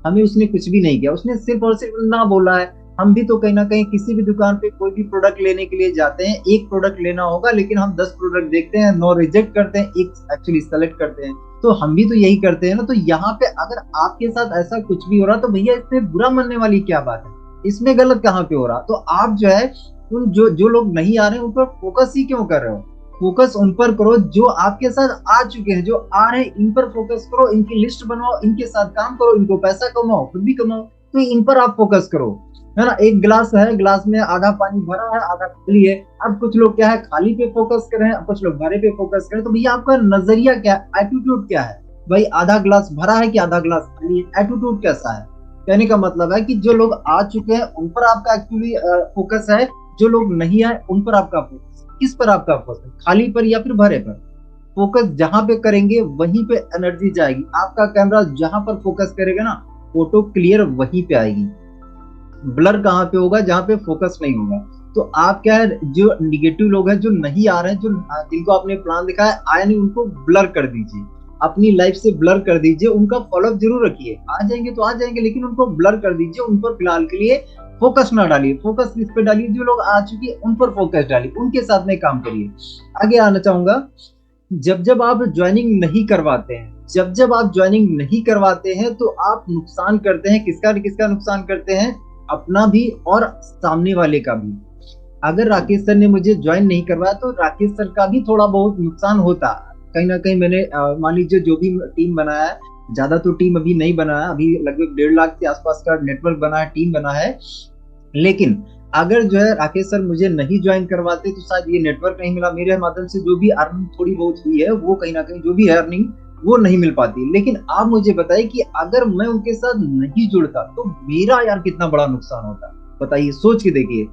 हमें उसने कुछ भी नहीं किया, उसने सिर्फ और सिर्फ ना बोला है। हम भी तो कहीं ना कहीं किसी भी दुकान पे कोई भी प्रोडक्ट लेने के लिए जाते हैं, एक प्रोडक्ट लेना होगा, लेकिन हम 10 प्रोडक्ट देखते हैं, 9 रिजेक्ट करते हैं, एक एक्चुअली सेलेक्ट करते हैं। तो हम भी तो यही करते हैं ना। तो यहाँ पे अगर आपके साथ ऐसा कुछ भी हो रहा, तो भैया इसमें बुरा मानने वाली क्या बात है? इसमें गलत कहाँ पे हो रहा? तो आप जो है उन जो लोग नहीं आ रहे हैं उन पर फोकस ही क्यों कर रहे हो? फोकस उन पर करो जो आपके साथ आ चुके हैं, जो आ रहे हैं, इन पर फोकस करो, इनकी लिस्ट बनवाओ, इनके साथ काम करो, इनको पैसा कमाओ, खुद भी कमाओ। तो इन पर आप फोकस करो, है ना। एक गिलास है, गिलास में आधा पानी भरा है, आधा खाली है। अब कुछ लोग क्या है, खाली पे फोकस कर रहे हैं, कुछ लोग भरे पे फोकस कर रहे हैं। तो भैया आपका नजरिया क्या है, एटीट्यूड क्या है? भाई आधा गिलास भरा है कि आधा गिलास खाली है, एटीट्यूड कैसा है? कहने का मतलब है कि जो लोग आ चुके हैं उन पर आपका एक्चुअली फोकस है, जो लोग नहीं आए उन पर आपका फोकस, किस पर आपका फोकस, खाली पर या फिर भरे पर? फोकस जहां पे करेंगे वहीं पे एनर्जी जाएगी। आपका कैमरा जहां पर फोकस करेगा ना, फोटो क्लियर वहीं पे आएगी। ब्लर कहाँ पे होगा? जहां पे फोकस नहीं होगा। तो आप क्या है, जो निगेटिव लोग हैं, जो नहीं आ रहे हैं, जो जिनको आपने प्लान दिखाया आया नहीं, उनको ब्लर कर दीजिए, अपनी लाइफ से ब्लर कर दीजिए। उनका फॉलोअप जरूर रखिए, आ जाएंगे तो आ जाएंगे, लेकिन उनको ब्लर कर दीजिए, उन पर फिलहाल के लिए फोकस ना डालिए। फोकस किस पे डालिए? जो लोग आ चुके हैं उन पर फोकस डालिए, उनके साथ में काम करिए। आगे आना चाहूंगा, जब जब आप ज्वाइनिंग नहीं करवाते हैं, जब जब आप ज्वाइनिंग नहीं करवाते हैं, तो आप नुकसान करते हैं। किसका किसका नुकसान करते हैं? अपना भी और सामने वाले का भी। अगर राकेश सर ने मुझे ज्वाइन नहीं करवाया, तो राकेश सर का भी थोड़ा बहुत नुकसान होता। कहीं ना कहीं मैंने मान लीजिए जो भी टीम बनाया है, ज्यादा तो टीम अभी नहीं बनाया, अभी लगभग 1.5 लाख के आसपास का नेटवर्क बना है, टीम बना है। लेकिन अगर जो है राकेश सर मुझे नहीं ज्वाइन करवाते, तो शायद ये नेटवर्क नहीं मिला, मेरे माध्यम से जो भी अर्निंग थोड़ी बहुत हुई है, वो कहीं ना कहीं जो भी है अर्निंग वो नहीं मिल पाती। लेकिन आप मुझे बताइए कि अगर मैं उनके साथ नहीं जुड़ता, तो मेरा यार कितना बड़ा नुकसान होता। बताइए, सोच के देखिए।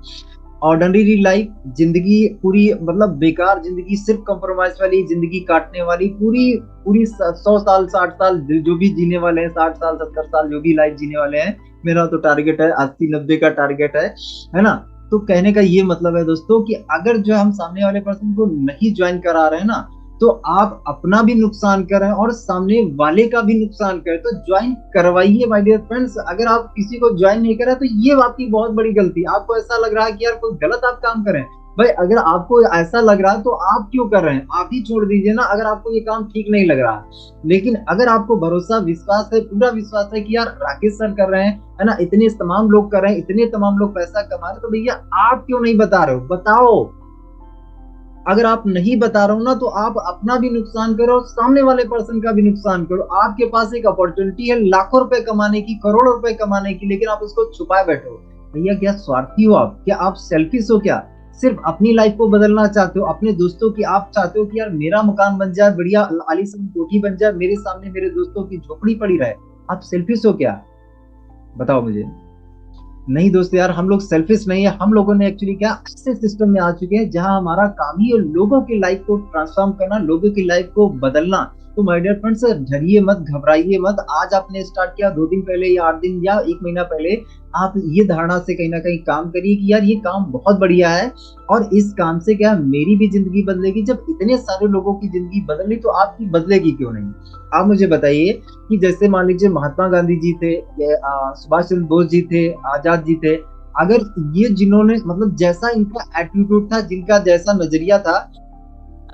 ऑर्डिनरी लाइफ, जिंदगी पूरी मतलब बेकार जिंदगी, सिर्फ कंप्रोमाइज वाली जिंदगी काटने वाली, पूरी पूरी 100 साल 60 साल जो भी जीने वाले हैं, 60 साल 70 साल जो भी लाइफ जीने वाले हैं, मेरा तो टारगेट है 80-90 का टारगेट है ना। तो कहने का ये मतलब है दोस्तों कि अगर जो हम सामने वाले पर्सन को नहीं ज्वाइन करा रहे हैं ना, तो आप अपना भी नुकसान कर रहे हैं और सामने वाले का भी नुकसान कर रहे हैं। तो ज्वाइन करवाइए माय डियर फ्रेंड्स। अगर आप किसी को ज्वाइन नहीं करा तो ये आपकी बहुत बड़ी गलती है। आपको ऐसा लग रहा है कि यार कोई गलत आप काम कर रहे हैं, भाई अगर आपको ऐसा लग रहा है तो आप क्यों कर रहे हैं, आप ही छोड़ दीजिए ना अगर आपको ये काम ठीक नहीं लग रहा है। लेकिन अगर आपको भरोसा विश्वास है, पूरा विश्वास है कि यार राकेश सर कर रहे हैं, है ना, इतने तमाम लोग कर रहे हैं, इतने तमाम लोग पैसा कमा रहे हैं, तो भैया आप क्यों नहीं बता रहे हो, बताओ। अगर आप नहीं बता रहे हो ना तो आप अपना भी नुकसान करो, सामने वाले पर्सन का भी नुकसान करो। आपके पास एक अपॉर्चुनिटी है लाखों रुपए कमाने की, करोड़ों रुपए कमाने की, लेकिन आप उसको छुपाए बैठे हो। भैया क्या स्वार्थी हो आप, क्या आप सेल्फिश हो, क्या सिर्फ अपनी लाइफ को बदलना चाहते हो, अपने दोस्तों की आप चाहते हो कि यार मेरा मकान बन जाए, बढ़िया आलीशान कोठी बन जाए, मेरे सामने मेरे दोस्तों की झोपड़ी पड़ी रहे। आप सेल्फिश हो क्या, बताओ मुझे। नहीं दोस्त यार, हम लोग सेल्फिश नहीं है। हम लोगों ने एक्चुअली क्या ऐसे सिस्टम में आ चुके हैं जहां हमारा काम ही है लोगों की लाइफ को ट्रांसफॉर्म करना, लोगों की लाइफ को बदलना। तो माय डियर फ्रेंड्स, डरिए मत, घबराइए मत। आज आपने स्टार्ट किया 2 दिन पहले या 8 दिन या 1 महीना पहले, आप ये धारणा से कहीं ना कहीं काम करिए कि यार ये काम बहुत बढ़िया है और इस काम से क्या मेरी भी जिंदगी बदलेगी। जब इतने सारे लोगों की जिंदगी बदली तो आपकी बदलेगी क्यों नहीं। आप मुझे बताइए कि जैसे मान लीजिए महात्मा गांधी जी थे, सुभाष चंद्र बोस जी थे, आजाद जी थे, अगर ये जिन्होंने मतलब जैसा इनका एटीट्यूड था, जिनका जैसा नजरिया था,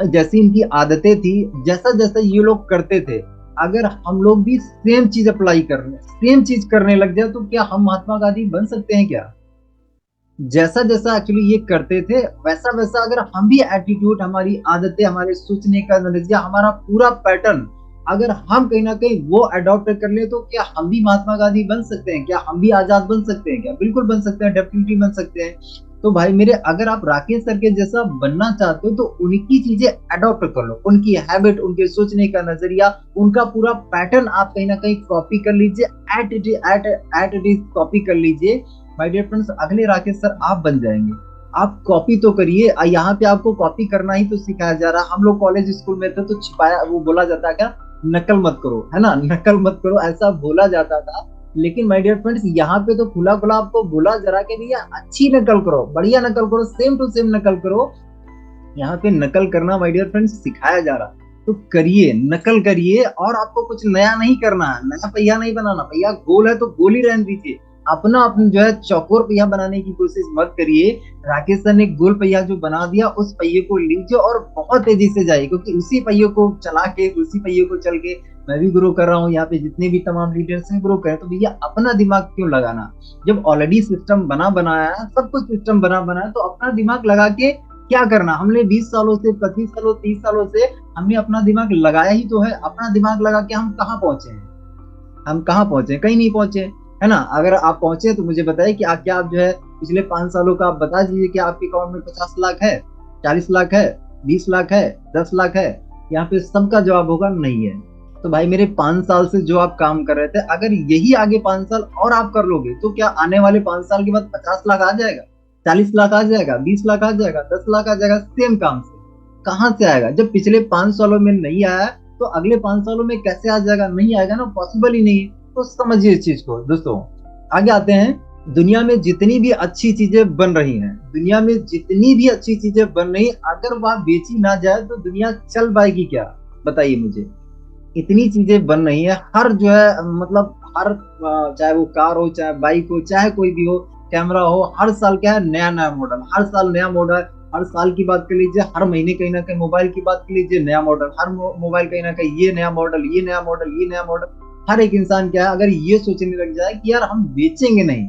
जैसी इनकी आदतें थी, जैसा जैसा ये लोग करते थे, अगर हम लोग भी सेम चीज अप्लाई करने, सेम चीज करने लग जाए तो क्या हम महात्मा गांधी बन सकते हैं क्या। जैसा जैसा एक्चुअली ये करते थे वैसा वैसा अगर हम भी एटीट्यूड, हमारी आदतें, हमारे सोचने का नजरिया, हमारा पूरा पैटर्न अगर हम कहीं ना कहीं वो अडॉप्ट कर ले तो क्या हम भी महात्मा गांधी बन सकते हैं, क्या हम भी आजाद बन सकते हैं क्या। बिल्कुल बन सकते हैं, डेफिनेटली बन सकते हैं। तो भाई मेरे, अगर आप राकेश सर के जैसा बनना चाहते हो तो उनकी चीजें अडॉप्ट कर लो, उनकी हैबिट, उनके सोचने का नजरिया, उनका पूरा पैटर्न आप कहीं ना कहीं कॉपी कर लीजिए, एट इट इज कॉपी कर लीजिए। माय डियर फ्रेंड्स, अगले राकेश सर आप बन जाएंगे। आप कॉपी तो करिए, यहाँ पे आपको कॉपी करना ही तो सिखाया जा रहा है। हम लोग कॉलेज स्कूल में थे तो छिपाया, वो बोला जाता क्या, नकल मत करो, है ना, नकल मत करो, ऐसा बोला जाता था। लेकिन माय डियर फ्रेंड्स, यहाँ पे तो खुला खुला आपको बोला जा रहा है कि भैया अच्छी नकल करो, बढ़िया नकल करो, सेम टू सेम नकल करो। यहाँ पे नकल करना माय डियर फ्रेंड्स सिखाया जा रहा। तो करिए, नकल करिए, और आपको कुछ नया नहीं करना है, नया पहिया नहीं बनाना। पहिया गोल है तो गोल ही रहने दीजिए, अपना अपने जो है चौकोर पहिया बनाने की कोशिश मत करिए। राकेश सर ने गोल पहिया जो बना दिया, उस पहिए को लीजिए और बहुत तेजी से जाइए, क्योंकि उसी पहिए को चला के, उसी पहिए को चल के मैं भी ग्रो कर रहा हूँ, यहाँ पे जितने भी तमाम लीडर्स हैं ग्रो करें। तो भैया अपना दिमाग क्यों लगाना, जब ऑलरेडी सिस्टम बना बनाया है, सब कुछ सिस्टम बना बनाया, तो अपना दिमाग लगा के क्या करना। हमने 20 सालों से, 25 सालों, 30 सालों से हमने अपना दिमाग लगाया ही तो है। अपना दिमाग लगा के हम कहाँ पहुंचे हैं, हम कहाँ पहुंचे, कहीं नहीं पहुंचे, है ना। अगर आप पहुंचे तो मुझे बताइए कि क्या आप जो है पिछले 5 सालों का आप बता दीजिए कि आपके अकाउंट में 50 लाख है, 40 लाख है, 20 लाख है, 10 लाख है। यहाँ पे सबका जवाब होगा नहीं है। तो भाई मेरे 5 साल से जो आप काम कर रहे थे, अगर यही आगे 5 साल और आप कर लोगे तो क्या आने वाले 5 साल के बाद 50 लाख आ जाएगा, 40 लाख आ जाएगा, 20 लाख आ जाएगा, 10 लाख आ जाएगा सेम काम से। कहाँ से आएगा, जब पिछले 5 सालों में नहीं आया तो अगले 5 सालों में कैसे आ जाएगा, नहीं आएगा ना, पॉसिबल ही नहीं है। तो समझिए इस चीज को दोस्तों। आगे आते हैं। दुनिया में जितनी भी अच्छी चीजें बन रही हैं, दुनिया में जितनी भी अच्छी चीजें बन रही, अगर वह बेची ना जाए तो दुनिया चल पाएगी क्या, बताइए मुझे। इतनी चीजें बन रही है, हर जो है मतलब हर चाहे वो कार हो, चाहे बाइक हो, चाहे कोई भी हो, कैमरा हो, हर साल क्या है, नया नया मॉडल, हर साल नया मॉडल। हर साल की बात कर लीजिए, हर महीने कहीं ना कहीं मोबाइल की बात कर लीजिए, नया मॉडल, हर मोबाइल कहीं ना कहीं ये नया मॉडल, ये नया मॉडल, ये नया मॉडल। हर एक इंसान क्या है, अगर ये सोचने लग जाए कि यार हम बेचेंगे नहीं,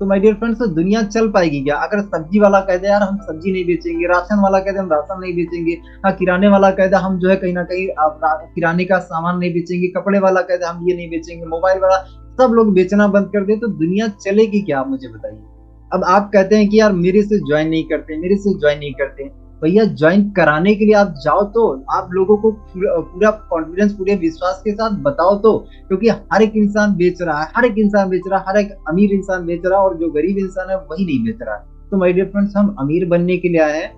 तो माय डियर फ्रेंड्स तो दुनिया चल पाएगी क्या। अगर सब्जी वाला कह दे यार हम सब्जी नहीं बेचेंगे, राशन वाला कह दे हम राशन नहीं बेचेंगे, हाँ किराने वाला कह दे हम जो है कहीं ना कहीं किराने का सामान नहीं बेचेंगे, कपड़े वाला कह दे हम ये नहीं बेचेंगे, मोबाइल वाला, सब लोग बेचना बंद कर दे, तो दुनिया चलेगी क्या, आप मुझे बताइए। अब आप कहते हैं कि यार मेरे से ज्वाइन नहीं करते, मेरे से ज्वाइन नहीं करते। भैया ज्वाइन कराने के लिए आप जाओ तो आप लोगों को पूरा कॉन्फिडेंस, पूरे विश्वास के साथ बताओ तो, क्योंकि हर एक इंसान बेच रहा है, हर एक इंसान बेच रहा है, हर एक अमीर इंसान बेच रहा है, और जो गरीब इंसान है वही नहीं बेच रहा है। तो माय डियर फ्रेंड्स, हम अमीर बनने के लिए आए हैं।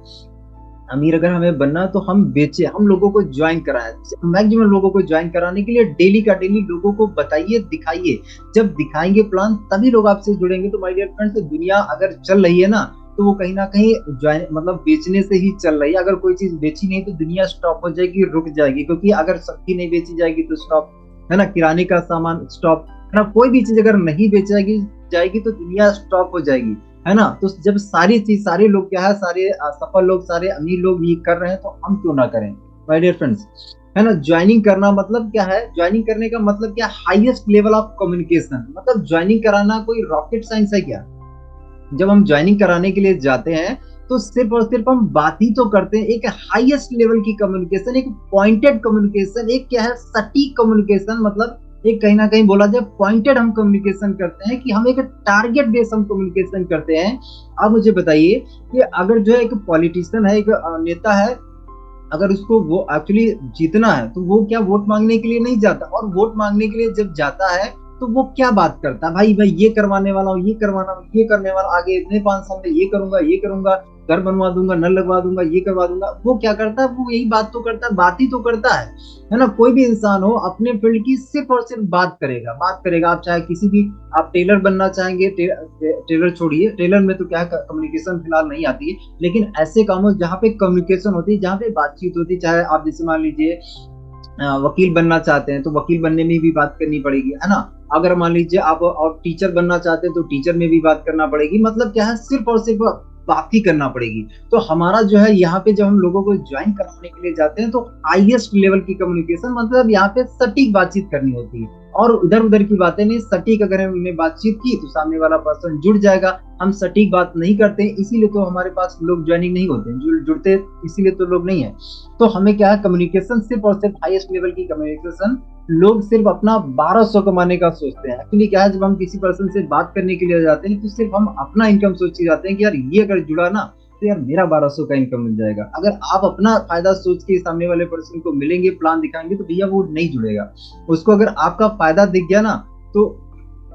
अमीर अगर हमें बनना है तो हम बेचे, हम लोगों को ज्वाइन कराएं, मैक्सिमम लोगों को ज्वाइन कराने के लिए डेली का डेली लोगों को बताइए, दिखाइए। जब दिखाएंगे प्लान तभी लोग आपसे जुड़ेंगे। तो माय डियर फ्रेंड्स, दुनिया अगर चल रही है ना, तो वो कहीं ना कहीं ज्वाइन मतलब बेचने से ही चल रही है। अगर कोई चीज बेची नहीं तो दुनिया स्टॉप हो जाएगी, रुक जाएगी, क्योंकि अगर सब्जी नहीं बेची जाएगी तो स्टॉप, है ना, किराने का सामान स्टॉप, है ना, कोई भी चीज अगर नहीं बेचेगी जाएगी तो दुनिया स्टॉप हो जाएगी, है ना। तो जब सारी चीज, सारे लोग क्या है, सारे सफल लोग, सारे अमीर लोग ये कर रहे हैं तो हम क्यों ना करें, माय डियर फ्रेंड्स, है ना। ज्वाइनिंग करना मतलब क्या है, ज्वाइनिंग करने का मतलब क्या, हाईएस्ट लेवल ऑफ कम्युनिकेशन। मतलब ज्वाइनिंग कराना कोई रॉकेट साइंस है क्या। जब हम ज्वाइनिंग कराने के लिए जाते हैं तो सिर्फ और सिर्फ हम बात ही तो करते हैं, एक हाईएस्ट लेवल की कम्युनिकेशन, एक पॉइंटेड कम्युनिकेशन, एक क्या है, सटीक कम्युनिकेशन, मतलब एक कहीं ना कहीं बोला जाए पॉइंटेड हम कम्युनिकेशन करते हैं, कि हम एक टारगेट बेस्ड हम कम्युनिकेशन करते हैं। अब मुझे बताइए कि अगर जो है एक पॉलिटिशियन है, एक नेता है, अगर उसको वो एक्चुअली जीतना है तो वो क्या वोट मांगने के लिए नहीं जाता, और वोट मांगने के लिए जब जाता है तो वो क्या बात करता है, भाई भाई ये करवाने वाला हूँ, ये करवाना, ये करने वाला, आगे इतने 5 साल में ये करूंगा, ये करूंगा, घर बनवा दूंगा, नल लगवा दूंगा, ये करवा दूंगा। वो क्या करता है, वो यही बात तो करता है, बात ही तो करता है ना। कोई भी इंसान हो अपने फील्ड की सिर्फ और सिर्फ बात करेगा, बात करेगा। आप चाहे किसी भी, आप टेलर बनना चाहेंगे, टेलर छोड़िए, टेलर में तो क्या कम्युनिकेशन फिलहाल नहीं आती है, लेकिन ऐसे कामों जहाँ पे कम्युनिकेशन होती है, जहाँ पे बातचीत होती है, चाहे आप जैसे मान लीजिए वकील बनना चाहते हैं तो वकील बनने में भी बात करनी पड़ेगी, है ना। अगर मान लीजिए आप और टीचर बनना चाहते हैं तो टीचर में भी बात करना पड़ेगी। मतलब क्या है, सिर्फ और सिर्फ बात ही करना पड़ेगी। तो हमारा जो है यहाँ पे जब हम लोगों को ज्वाइन कराने के लिए जाते हैं तो हाईएस्ट लेवल की कम्युनिकेशन, मतलब यहाँ पे सटीक बातचीत करनी होती है, और इधर उधर की बातें नहीं, सटीक अगर हमने बातचीत की तो सामने वाला पर्सन जुड़ जाएगा। हम सटीक बात नहीं करते, इसीलिए तो हमारे पास लोग ज्वाइनिंग नहीं होते, जुड़ते इसीलिए तो लोग नहीं है। तो हमें क्या है, कम्युनिकेशन सिर्फ और सिर्फ हाईएस्ट लेवल की कम्युनिकेशन। लोग सिर्फ अपना 1200 कमाने का सोचते हैं। एक्चुअली क्या है, जब हम किसी पर्सन से बात करने के लिए जाते हैं तो सिर्फ हम अपना इनकम सोच के जाते हैं कि यार ये अगर जुड़ा ना तो यार मेरा 1200 का इनकम मिल जाएगा। अगर आप अपना फायदा सोच के सामने वाले पर्सन को मिलेंगे, प्लान दिखाएंगे, तो भैया वो नहीं जुड़ेगा। उसको अगर आपका फायदा दिख गया ना तो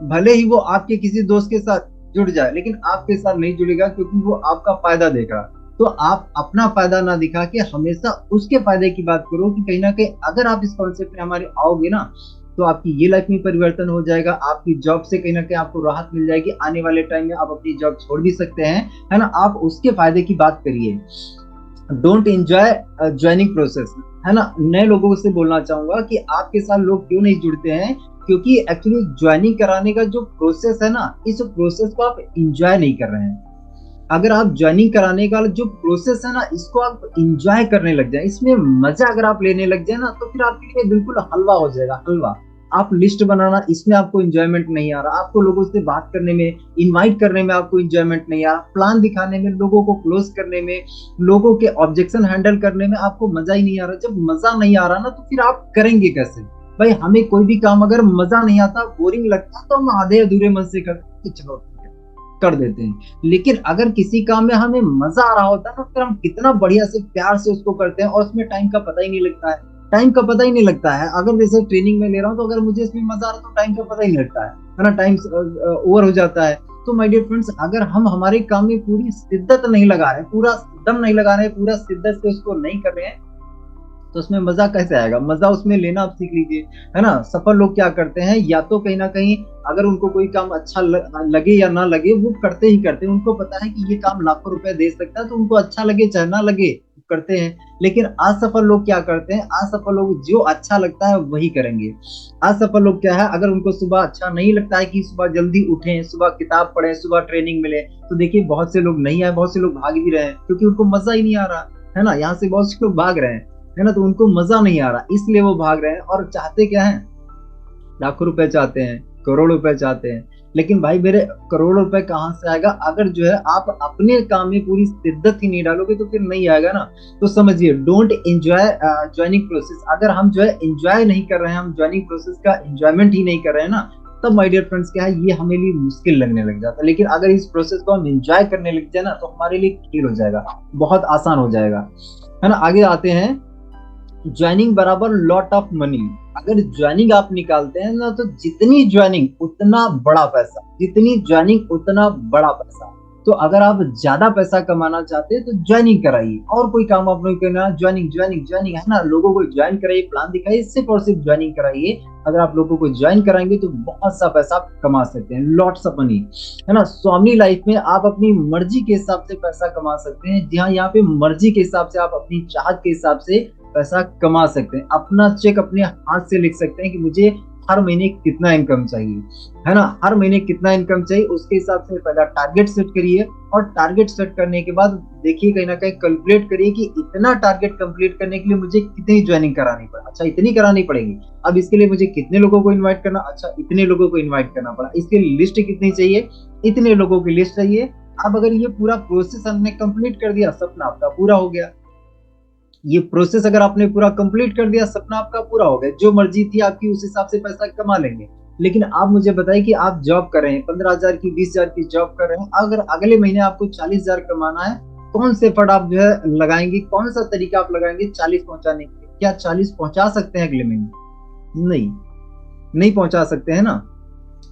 भले ही वो आपके किसी दोस्त के साथ जुड़ जाए, लेकिन आपके साथ नहीं जुड़ेगा, क्योंकि वो आपका फायदा देगा। तो आप अपना फायदा ना दिखा के हमेशा उसके फायदे की बात करो, कि कहीं ना कहीं अगर आप इस कॉन्सेप्ट में हमारे आओगे ना तो आपकी ये लाइफ में परिवर्तन हो जाएगा। आपकी जॉब से कहीं ना कहीं आपको राहत मिल जाएगी। आने वाले टाइम में आप अपनी जॉब छोड़ भी सकते हैं, है ना। आप उसके फायदे की बात करिए। डोंट एंजॉय ज्वाइनिंग प्रोसेस, है ना। नए लोगों से बोलना चाहूंगा कि आपके साथ लोग क्यों नहीं जुड़ते हैं, क्योंकि एक्चुअली ज्वाइनिंग कराने का जो प्रोसेस है ना, इस प्रोसेस को आप इंजॉय नहीं कर रहे हैं। अगर आप ज्वाइनिंग कराने का जो प्रोसेस है ना, इसको आप इंजॉय करने लग जाए, इसमें मजा अगर आप लेने लग जाए ना, तो फिर आपके लिए बिल्कुल हलवा हो जाएगा, हलवा। आप लिस्ट बनाना, इसमें आपको इंजॉयमेंट नहीं आ रहा, आपको लोगों से बात करने में, इनवाइट करने में आपको इंजॉयमेंट नहीं आ रहा, प्लान दिखाने में, लोगों को क्लोज करने में, लोगों के ऑब्जेक्शन हैंडल करने में आपको मजा ही नहीं आ रहा। जब मजा नहीं आ रहा ना तो फिर आप करेंगे कैसे। भाई हमें कोई भी काम अगर मजा नहीं आता, बोरिंग लगता, तो हम आधे अधूरे मन से करते, चलो कर देते हैं। लेकिन अगर किसी काम में हमें मजा आ रहा होता है ना, फिर हम कितना बढ़िया से प्यार से उसको करते हैं, और उसमें टाइम का पता ही नहीं लगता है। टाइम का पता ही नहीं लगता है। अगर जैसे ट्रेनिंग में ले रहा हूँ तो अगर मुझे इसमें मजा आ रहा है तो टाइम का पता ही नहीं लगता है ना, टाइम ओवर हो जाता है। तो माय डियर फ्रेंड्स, अगर हम हमारे काम में पूरी शिद्दत नहीं लगा रहे, पूरा दम नहीं लगा रहे, पूरा शिद्दत से उसको नहीं कर रहे हैं, तो उसमें मजा कैसे आएगा। मजा उसमें लेना आप सीख लीजिए, है ना। सफल लोग क्या करते हैं, या तो कहीं ना कहीं अगर उनको कोई काम अच्छा लगे या ना लगे, वो करते ही करते हैं। उनको पता है कि ये काम लाखों रुपए दे सकता है, तो उनको अच्छा लगे चाहे ना लगे, करते हैं। लेकिन असफल लोग क्या करते हैं, असफल लोग जो अच्छा लगता है वही करेंगे। असफल लोग क्या है, अगर उनको सुबह अच्छा नहीं लगता है कि सुबह जल्दी उठें, सुबह किताब पढ़ें, सुबह ट्रेनिंग मिले, तो देखिए बहुत से लोग नहीं आए, बहुत से लोग भाग भी रहे हैं, क्योंकि उनको मजा ही नहीं आ रहा, है ना। यहाँ से बहुत से लोग भाग रहे हैं, है ना, तो उनको मजा नहीं आ रहा, इसलिए वो भाग रहे हैं। और चाहते क्या है, लाखों रुपए चाहते हैं, करोड़ रुपए चाहते हैं। लेकिन भाई मेरे, करोड़ रुपए कहाँ से आएगा, अगर जो है आप अपने काम में पूरी शिद्दत ही नहीं डालोगे तो फिर नहीं आएगा ना। तो समझिए, डोंट एंजॉय ज्वाइनिंग प्रोसेस। अगर हम जो है एंजॉय नहीं कर रहे हैं, हम ज्वाइनिंग प्रोसेस का एंजॉयमेंट ही नहीं कर रहे हैं ना, तब माय डियर फ्रेंड्स क्या है, ये हमें लिए मुश्किल लगने लग जाता है। लेकिन अगर इस प्रोसेस को हम एंजॉय करने लग जाए ना, तो हमारे लिए क्लियर हो जाएगा, बहुत आसान हो जाएगा, है ना। आगे आते हैं, ज्वाइनिंग बराबर लॉट ऑफ मनी। अगर ज्वाइनिंग आप निकालते हैं ना, तो जितनी ज्वाइनिंग उतना बड़ा पैसा, जितनी ज्वाइनिंग उतना बड़ा पैसा। तो अगर आप ज्यादा पैसा कमाना चाहते हैं तो ज्वाइनिंग कराइए, और कोई काम आप नहीं करना, ज्वाइनिंग ज्वाइनिंग ज्वाइनिंग, है ना। लोगों को ज्वाइन कराइए, प्लान दिखाइए, सिर्फ और सिर्फ ज्वाइनिंग कराइए। अगर आप लोगों को ज्वाइन कराएंगे तो बहुत सा पैसा आप कमा सकते हैं, लॉट्स ऑफ मनी, है ना। स्वामी लाइफ में आप अपनी मर्जी के हिसाब से पैसा कमा सकते हैं। जी हाँ, यहाँ पे मर्जी के हिसाब से, आप अपनी चाहत के हिसाब से पैसा कमा सकते हैं। अपना चेक अपने हाथ से लिख सकते हैं कि मुझे हर महीने कितना इनकम चाहिए, है ना। हर महीने कितना इनकम चाहिए उसके हिसाब से पहला टारगेट सेट करिए, और टारगेट सेट करने के बाद देखिए, कहीं ना कहीं कैलकुलेट करिए कि इतना टारगेट कंप्लीट करने के लिए मुझे कितनी ज्वाइनिंग करानी पड़ा। अच्छा, इतनी करानी पड़ेगी। अब इसके लिए मुझे कितने लोगों को इन्वाइट करना, अच्छा इतने लोगों को इन्वाइट करना पड़ा। इसके लिए लिस्ट कितनी चाहिए, इतने लोगों की लिस्ट चाहिए। अब अगर ये पूरा प्रोसेस हमने कंप्लीट कर दिया, सपना आपका पूरा हो गया। ये प्रोसेस अगर आपने पूरा कंप्लीट कर दिया, सपना आपका पूरा हो गया। जो मर्जी थी आपकी उस हिसाब से पैसा कमा लेंगे। लेकिन आप मुझे बताइए कि आप जॉब कर रहे हैं, 15,000 की, 20,000 की जॉब कर रहे हैं, अगर अगले महीने आपको 40,000 कमाना है, कौन से फंड आप जो है लगाएंगे, कौन सा तरीका आप लगाएंगे 40 पहुंचाने के लिए? क्या 40 पहुंचा सकते हैं अगले महीने? नहीं, नहीं पहुंचा सकते हैं ना।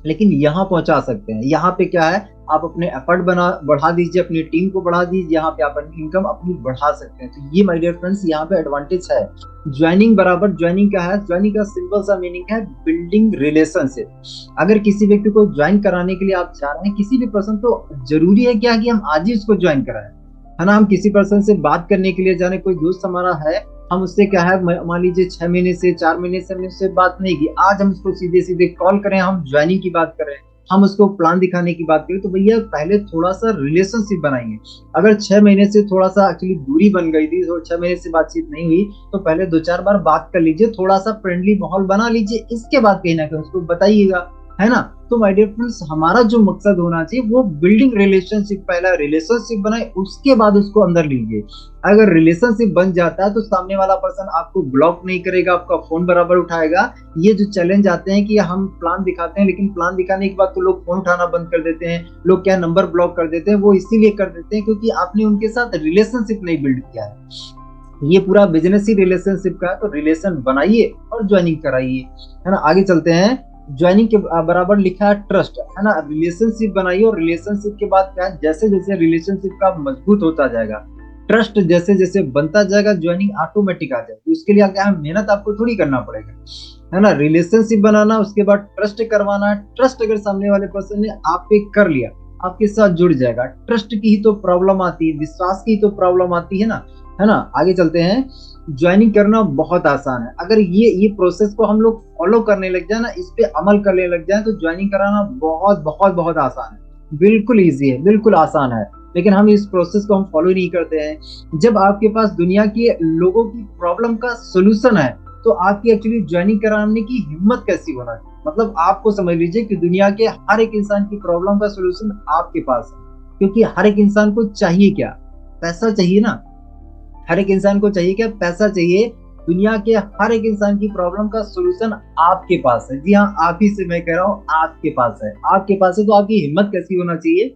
लेकिन यहाँ पहुंचा सकते हैं। यहाँ पे क्या है, आप अपने एफर्ट बढ़ा दीजिए, अपनी टीम को बढ़ा दीजिए, यहाँ पे आप अपनी इनकम अपनी बढ़ा सकते हैं। तो ये माय डियर फ्रेंड्स यहाँ पे एडवांटेज है। ज्वाइनिंग बराबर, ज्वाइनिंग क्या है, ज्वाइनिंग का सिंपल सा मीनिंग है बिल्डिंग रिलेशनशिप। अगर किसी व्यक्ति को ज्वाइन कराने के लिए आप जा रहे हैं, किसी भी पर्सन, तो जरूरी है क्या कि हम आज ही उसको ज्वाइन कराएं, है ना। हम किसी पर्सन से बात करने के लिए जा रहे हैं, कोई दोस्त हमारा है, हम उससे क्या है, मान लीजिए 6 महीने से, 4 महीने से हमने उससे बात नहीं की, आज हम उसको सीधे सीधे कॉल करें, हम ज्वाइनिंग की बात करें, हम उसको प्लान दिखाने की बात करें, तो भैया पहले थोड़ा सा रिलेशनशिप बनाइए। अगर 6 महीने से थोड़ा सा एक्चुअली दूरी बन गई थी, और 6 महीने से बातचीत नहीं हुई, तो पहले 2-4 बार बात कर लीजिए, थोड़ा सा फ्रेंडली माहौल बना लीजिए, इसके बाद कहीं ना कहीं उसको बताइएगा, है ना। तो माय डियर फ्रेंड्स, हमारा जो मकसद होना चाहिए वो बिल्डिंग रिलेशनशिप, पहला रिलेशनशिप बनाए, उसके बाद उसको अंदर लीजिए। अगर रिलेशनशिप बन जाता है तो सामने वाला पर्सन आपको ब्लॉक नहीं करेगा, आपका फोन बराबर उठाएगा। ये जो चैलेंज आते हैं कि हम प्लान दिखाते हैं, लेकिन प्लान दिखाने के बाद तो लोग फोन उठाना बंद कर देते हैं, लोग क्या नंबर ब्लॉक कर देते हैं, वो इसीलिए कर देते हैं क्योंकि आपने उनके साथ रिलेशनशिप नहीं बिल्ड किया है। ये पूरा बिजनेस ही रिलेशनशिप का है, तो रिलेशन बनाइए और ज्वाइनिंग कराइए, है ना। आगे चलते हैं। ज्वाइनिंग के बराबर लिखा है ट्रस्ट, है ना। रिलेशनशिप बनाइए, और रिलेशनशिप के बाद क्या है, जैसे जैसे रिलेशनशिप का मजबूत होता जाएगा, ट्रस्ट जैसे जैसे बनता जाएगा, ज्वाइनिंग ऑटोमेटिक आ जाएगी। उसके लिए क्या है, मेहनत आपको थोड़ी करना पड़ेगा, है ना। रिलेशनशिप बनाना, उसके बाद ट्रस्ट करवाना है। ट्रस्ट अगर सामने वाले पर्सन ने आप पे कर लिया, आपके साथ जुड़ जाएगा। ट्रस्ट की ही तो प्रॉब्लम आती है, विश्वास की ही तो प्रॉब्लम आती है ना, है ना। आगे चलते हैं। ज्वाइनिंग करना बहुत आसान है। अगर ये प्रोसेस को हम लोग फॉलो करने लग जाए ना, इस पे अमल करने लग जाए, तो ज्वाइनिंग कराना बहुत बहुत बहुत आसान है, बिल्कुल इजी है, बिल्कुल आसान है। लेकिन हम इस प्रोसेस को हम फॉलो नहीं करते हैं। जब आपके पास दुनिया के लोगों की प्रॉब्लम का सोल्यूशन है, तो आपकी एक्चुअली ज्वाइनिंग कराने की हिम्मत कैसी होना चाहिए। मतलब आपको समझ लीजिए कि दुनिया के हर एक इंसान की प्रॉब्लम का सोल्यूशन आपके पास है, क्योंकि हर एक इंसान को चाहिए क्या, पैसा चाहिए ना। हर एक इंसान को चाहिए क्या, पैसा चाहिए। दुनिया के हर एक इंसान की प्रॉब्लम का सोल्यूशन आपके पास है। जी हाँ, आप ही से मैं कह रहा हूँ, आपके पास है, आपके पास है। तो आपकी हिम्मत कैसी होना चाहिए,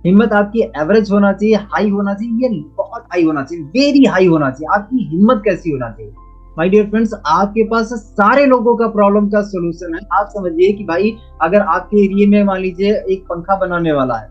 हिम्मत आपकी एवरेज होना चाहिए, हाई होना चाहिए, ये बहुत हाई होना चाहिए, वेरी हाई होना चाहिए। आपकी हिम्मत कैसी होना चाहिए, माय डियर फ्रेंड्स, आपके पास सारे लोगों का प्रॉब्लम का सोल्यूशन है। आप समझिए कि भाई, अगर आपके एरिया में मान लीजिए एक पंखा बनाने वाला है,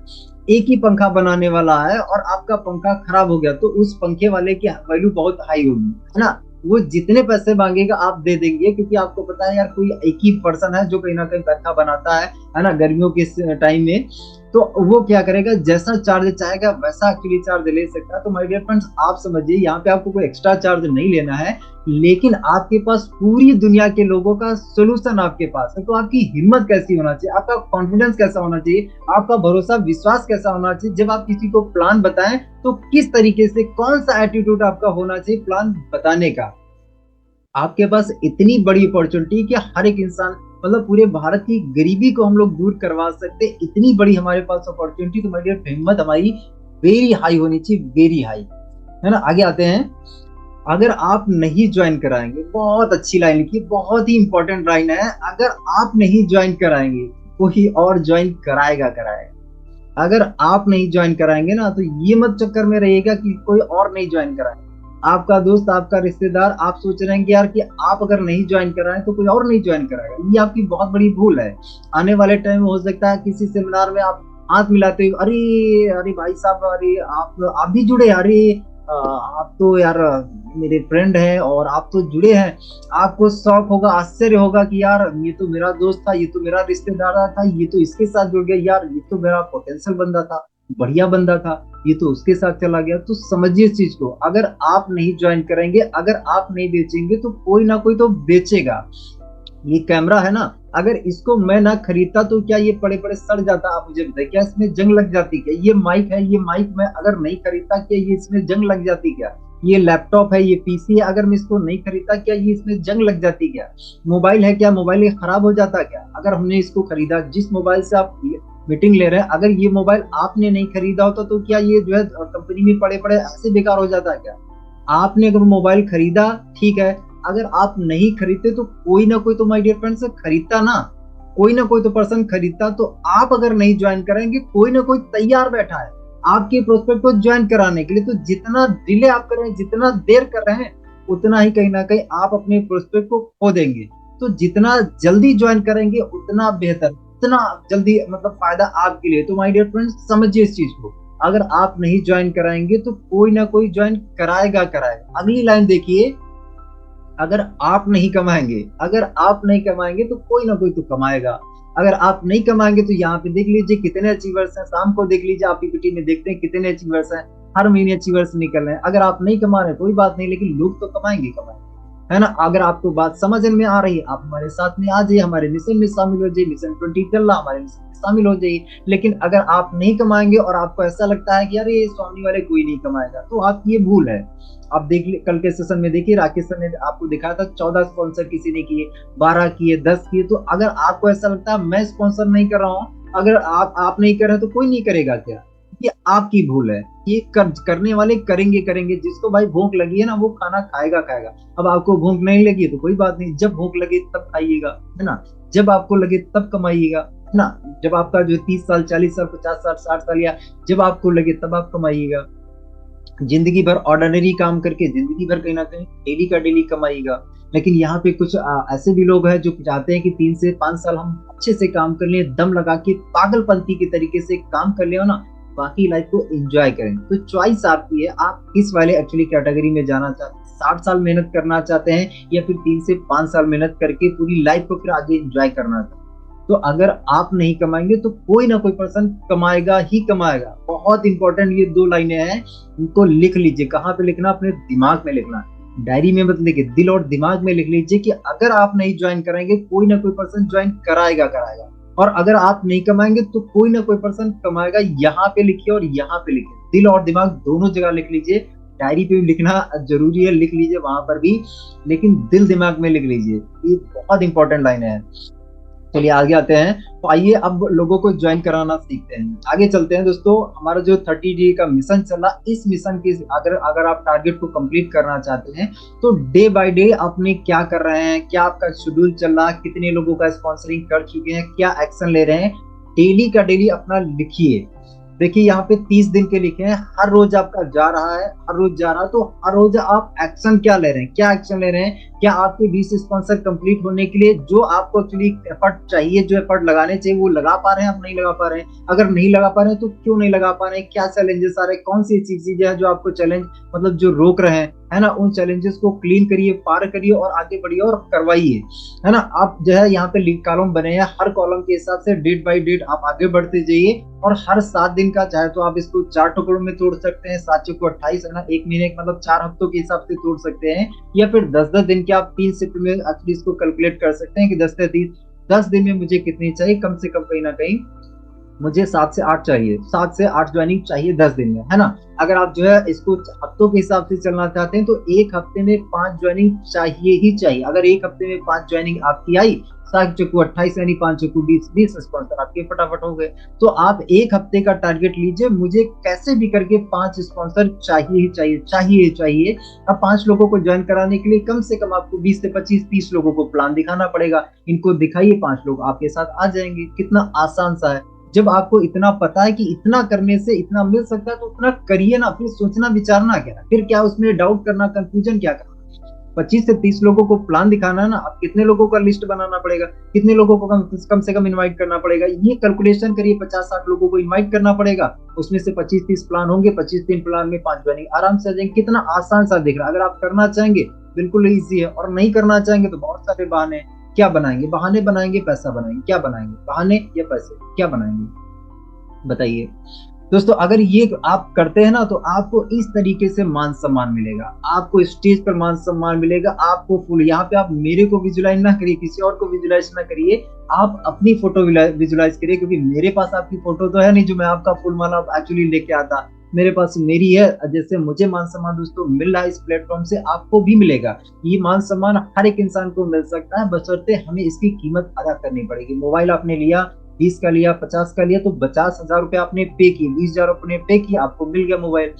एक ही पंखा बनाने वाला है, और आपका पंखा खराब हो गया, तो उस पंखे वाले की वैल्यू बहुत हाई होगी, है ना। वो जितने पैसे मांगेगा आप दे देंगे, क्योंकि आपको पता है यार, कोई एक ही पर्सन है जो कहीं ना कहीं पंखा बनाता है ना, गर्मियों के टाइम में। तो वो क्या करेगा, जैसा चार्ज चाहेगा वैसा एक्चुअली चार्ज ले सकता है। तो माय डियर फ्रेंड्स, आप समझिए, यहाँ पे आपको कोई एक्स्ट्रा चार्ज नहीं लेना है, लेकिन आपके पास पूरी दुनिया के लोगों का सोल्यूशन आपके पास है। तो आपकी हिम्मत कैसी होना चाहिए, आपका कॉन्फिडेंस कैसा होना चाहिए, आपका भरोसा विश्वास कैसा होना चाहिए। जब आप किसी को प्लान बताएं, तो किस तरीके से, कौन सा एटीट्यूड आपका होना चाहिए प्लान बताने का। आपके पास इतनी बड़ी अपॉर्चुनिटी कि हर एक इंसान, मतलब पूरे भारत की गरीबी को हम लोग दूर करवा सकते, इतनी बड़ी हमारे पास अपॉर्चुनिटी। तो माय डियर, हिम्मत हमारी वेरी हाई होनी चाहिए, वेरी हाई, है ना। आगे आते हैं। अगर आप नहीं ज्वाइन कराएंगे, बहुत अच्छी लाइन लिखी, बहुत ही इंपॉर्टेंट लाइन है, अगर आप नहीं ज्वाइन कराएंगे कोई और ज्वाइन कराएगा कराएगा। अगर आप नहीं ज्वाइन कराएंगे ना, तो ये मत चक्कर में रहिएगा कि कोई और नहीं ज्वाइन कराएगा। आपका दोस्त, आपका रिश्तेदार, आप सोच रहे हैं कि यार कि आप अगर नहीं ज्वाइन कराएं तो कोई और नहीं ज्वाइन कराएगा, ये आपकी बहुत बड़ी भूल है। आने वाले टाइम में हो सकता है किसी सेमिनार में आप हाथ मिलाते हुए, अरे अरे भाई साहब, अरे आप भी जुड़े, अरे आप तो यार मेरे फ्रेंड हैं और आप तो जुड़े हैं। आपको शौक होगा, आश्चर्य होगा कि यार ये तो मेरा दोस्त था, ये तो मेरा रिश्तेदार था, ये तो इसके साथ जुड़ गया, यार ये तो मेरा पोटेंशियल बंदा था, बढ़िया बंदा था, ये तो उसके साथ चला गया। तो समझिए इस चीज को, अगर आप नहीं ज्वाइन करेंगे, अगर आप नहीं बेचेंगे तो कोई ना कोई तो बेचेगा। ये कैमरा है ना, अगर इसको मैं ना खरीदता तो क्या ये पड़े पड़े सड़ जाता? आप मुझे बताइए, क्या इसमें जंग लग जाती? क्या ये माइक है, ये माइक मैं अगर नहीं खरीदता, क्या ये इसमें जंग लग जाती? क्या ये लैपटॉप है, ये पीसी है, अगर मैं इसको नहीं खरीदता, क्या ये इसमें जंग लग जाती? क्या मोबाइल है, क्या मोबाइल ये खराब हो जाता? क्या अगर हमने इसको खरीदा, जिस मोबाइल से आप मीटिंग ले रहे हैं, अगर ये मोबाइल आपने नहीं खरीदा होता तो क्या ये जो है कंपनी में पड़े पड़े ऐसे बेकार हो जाता? क्या आपने अगर मोबाइल खरीदा, ठीक है, अगर आप नहीं खरीदते तो कोई ना कोई तो माय डियर फ्रेंड्स खरीदता ना, कोई ना कोई तो पर्सन खरीदता। तो आप अगर नहीं ज्वाइन करेंगे, कोई ना कोई तैयार बैठा है आपके प्रोस्पेक्ट को ज्वाइन कराने के लिए। तो जितना डिले आप कर रहे हैं, जितना देर कर रहे हैं, उतना ही कहीं ना कहीं आप अपने प्रोस्पेक्ट को खो देंगे। तो जितना जल्दी ज्वाइन करेंगे उतना बेहतर, उतना जल्दी मतलब फायदा आपके लिए। तो माय डियर फ्रेंड्स समझिए इस चीज को, अगर आप नहीं ज्वाइन कराएंगे तो कोई ना कोई ज्वाइन कराएगा कराएगा। अगली लाइन देखिए, अगर आप नहीं कमाएंगे, अगर आप नहीं कमाएंगे तो कोई ना कोई तो कमाएगा। अगर आप नहीं कमाएंगे तो यहाँ पे देख लीजिए कितने अचीवर्स हैं, शाम को देख लीजिए आप पीपीटी में देखते हैं कितने अचीवर्स हैं, हर महीने अचीवर्स निकल रहे हैं। अगर आप नहीं कमा रहे कोई बात नहीं, लेकिन लोग तो कमाएंगे कमाएंगे, है ना। अगर आपको बात समझ में आ रही है, आप हमारे साथ में आ जाइए, हमारे मिशन में शामिल हो जाइए, मिशन 20 चल रहा, हमारे मिशन में शामिल हो जाइए। लेकिन अगर आप नहीं कमाएंगे और आपको ऐसा लगता है कि यार ये स्वामी वाले कोई नहीं कमाएगा, तो आपकी ये भूल है। आप देख कल के सेशन में देखिए, राकेश सर ने आपको दिखाया था 14 स्पॉन्सर किसी ने किए, 12 किए, 10 किए। तो अगर आपको ऐसा लगता है मैं स्पॉन्सर नहीं कर रहा हूँ, अगर आप नहीं कर रहे तो कोई नहीं करेगा क्या? ये आपकी भूल है। ये करने वाले करेंगे करेंगे, जिसको भाई भूख लगी है ना वो खाना खाएगा खाएगा। अब आपको भूख नहीं लगी तो कोई बात नहीं, जब भूख लगे तब खाइएगा, है ना। जब आपको लगे तब कमाइएगा, है ना। जब आपका जो 30 साल, 40 साल, 50 साल, 60 साल, या जब आपको लगे तब आप कमाइएगा। जिंदगी भर ऑर्डिनरी काम करके जिंदगी भर कहीं ना कहीं डेली का डेली कमाइएगा। लेकिन यहाँ पे कुछ ऐसे भी लोग हैं जो चाहते हैं कि 3 से 5 साल हम अच्छे से काम कर लें, दम लगा के पागलपंती के तरीके से काम कर ले ना, बाकी लाइफ को एंजॉय करें। तो चॉइस आपकी है, आप किस वाले एक्चुअली कैटेगरी में जाना चाहते हैं। 60 साल मेहनत करना चाहते हैं या फिर 3 से 5 साल मेहनत करके पूरी लाइफ को फिर आगे एंजॉय करना चाहते हैं। तो अगर आप नहीं कमाएंगे तो कोई ना कोई पर्सन कमाएगा ही कमाएगा। बहुत इंपॉर्टेंट ये 2 लाइनें हैं, इनको लिख लीजिए। कहाँ पे लिखना? अपने दिमाग में लिखना, डायरी में मत लिखिए, दिल और दिमाग में लिख लीजिए कि अगर आप नहीं ज्वाइन करेंगे कोई ना कोई पर्सन ज्वाइन कराएगा कराएगा। और अगर आप नहीं कमाएंगे तो कोई ना कोई पर्सन कमाएगा। यहाँ पे लिखिए और यहाँ पे लिखिए, दिल और दिमाग दोनों जगह लिख लीजिए। डायरी पे भी लिखना जरूरी है, लिख लीजिए वहां पर भी, लेकिन दिल दिमाग में लिख लीजिए। ये बहुत इंपॉर्टेंट लाइन है। चलिए आगे आते हैं। तो आइए अब लोगों को ज्वाइन कराना सीखते हैं, आगे चलते हैं दोस्तों। हमारा जो 30 डे का मिशन चला, इस मिशन के अगर अगर आप टारगेट को कंप्लीट करना चाहते हैं तो डे बाय डे आपने क्या कर रहे हैं, क्या आपका शेड्यूल चल रहा, कितने लोगों का स्पॉन्सरिंग कर चुके हैं, क्या एक्शन ले रहे हैं, डेली का डेली अपना लिखिए। देखिए यहाँ पे 30 दिन के लिखे हैं, हर रोज आपका जा रहा है, हर रोज जा रहा है, तो हर रोज आप एक्शन क्या ले रहे हैं, क्या एक्शन ले रहे हैं। क्या आपके 20 स्पॉन्सर कंप्लीट होने के लिए जो आपको एक्चुअली एफर्ट चाहिए, जो एफर्ट लगाने चाहिए, वो लगा पा रहे हैं? आप नहीं लगा पा रहे हैं। अगर नहीं लगा पा रहे हैं तो क्यों नहीं लगा पा रहे हैं? क्या चैलेंजेस आ रहे हैं? कौन सी चीजें हैं जो आपको चैलेंज मतलब जो रोक रहे हैं, है ना। उन चैलेंजेस को क्लीन करिए, पार करिए और आगे बढ़िए और करवाइए, है ना। आप जो है यहाँ पे कॉलम बने हैं, हर कॉलम के हिसाब से डेट बाय डेट आप आगे बढ़ते जाइए। और हर 7 दिन का चाहे तो आप इसको 4 टुकड़ों में तोड़ सकते हैं, 7 चौको 28, है ना। 1 महीने मतलब 4 हफ्तों के हिसाब से तोड़ सकते हैं, या फिर 10-10 दिन के आप 3 शिफ्ट में एक्चुअली इसको कैलकुलेट कर सकते हैं कि 10 से 30 10 दिन में मुझे कितनी चाहिए। कम से कम कहीं ना कहीं मुझे 7 से 8 चाहिए, 7 से 8 ज्वाइनिंग चाहिए 10 दिन में, है ना। अगर आप जो है इसको हफ्तों के हिसाब से चलना चाहते हैं तो एक हफ्ते में 5 ज्वाइनिंग चाहिए ही चाहिए। अगर एक हफ्ते में 5 ज्वाइनिंग आपकी आई, 7 चौको 28 यानी 5 चौको 20 स्पॉन्सर आपके फटाफट हो गए। तो आप एक हफ्ते का टारगेट लीजिए, मुझे कैसे भी करके 5 स्पॉन्सर चाहिए ही चाहिए, चाहिए ही चाहिए। अब 5 लोगों को ज्वाइन कराने के लिए कम से कम आपको 20 से 25-30 लोगों को प्लान दिखाना पड़ेगा। इनको दिखाइए, 5 लोग आपके साथ आ जाएंगे। कितना आसान सा है। जब आपको इतना पता है कि इतना करने से इतना मिल सकता है तो उतना करिए ना, फिर सोचना विचारना क्या, फिर क्या उसमें डाउट करना, कंफ्यूजन क्या करना। 25 से 30 लोगों को प्लान दिखाना है ना, अब कितने लोगों का लिस्ट बनाना पड़ेगा, कितने लोगों को कम से कम इनवाइट करना पड़ेगा, ये कैलकुलेशन करिए। 50-60 लोगों को इनवाइट करना पड़ेगा, उसमें से 25-30 प्लान होंगे, 25-3 प्लान में 5 ज्वाइनिंग आराम से आ जाएंगे। कितना आसान सा दिख रहा है। अगर आप करना चाहेंगे बिल्कुल ईजी है, और नहीं करना चाहेंगे तो बहुत सारे बहाने। क्या बनाएंगे? बहाने बनाएंगे, पैसा बनाएंगे। क्या बनाएंगे? बहाने या पैसे? क्या बनाएंगे बताइए दोस्तों। अगर ये आप करते हैं ना तो आपको इस तरीके से मान सम्मान मिलेगा, आपको स्टेज पर मान सम्मान मिलेगा, आपको फुल। यहाँ पे आप मेरे को विजुलाइज ना करिए, किसी और को विजुलाइज ना करिए, आप अपनी फोटो विजुलाइज करिए, क्योंकि मेरे पास आपकी फोटो तो है नहीं जो मैं आपका फुल माला एक्चुअली लेके आता। मेरे पास मेरी है। जैसे मुझे मान सम्मान दोस्तों मिल रहा है इस प्लेटफॉर्म से, आपको भी मिलेगा। ये मान सम्मान हर एक इंसान को मिल सकता है, बशर्ते हमें इसकी कीमत अदा करनी पड़ेगी। मोबाइल आपने लिया, 20 का लिया, 50 का लिया, तो 50,000 रुपए आपने पे किए, 20,000 आपने पे किया, आपको मिल गया मोबाइल।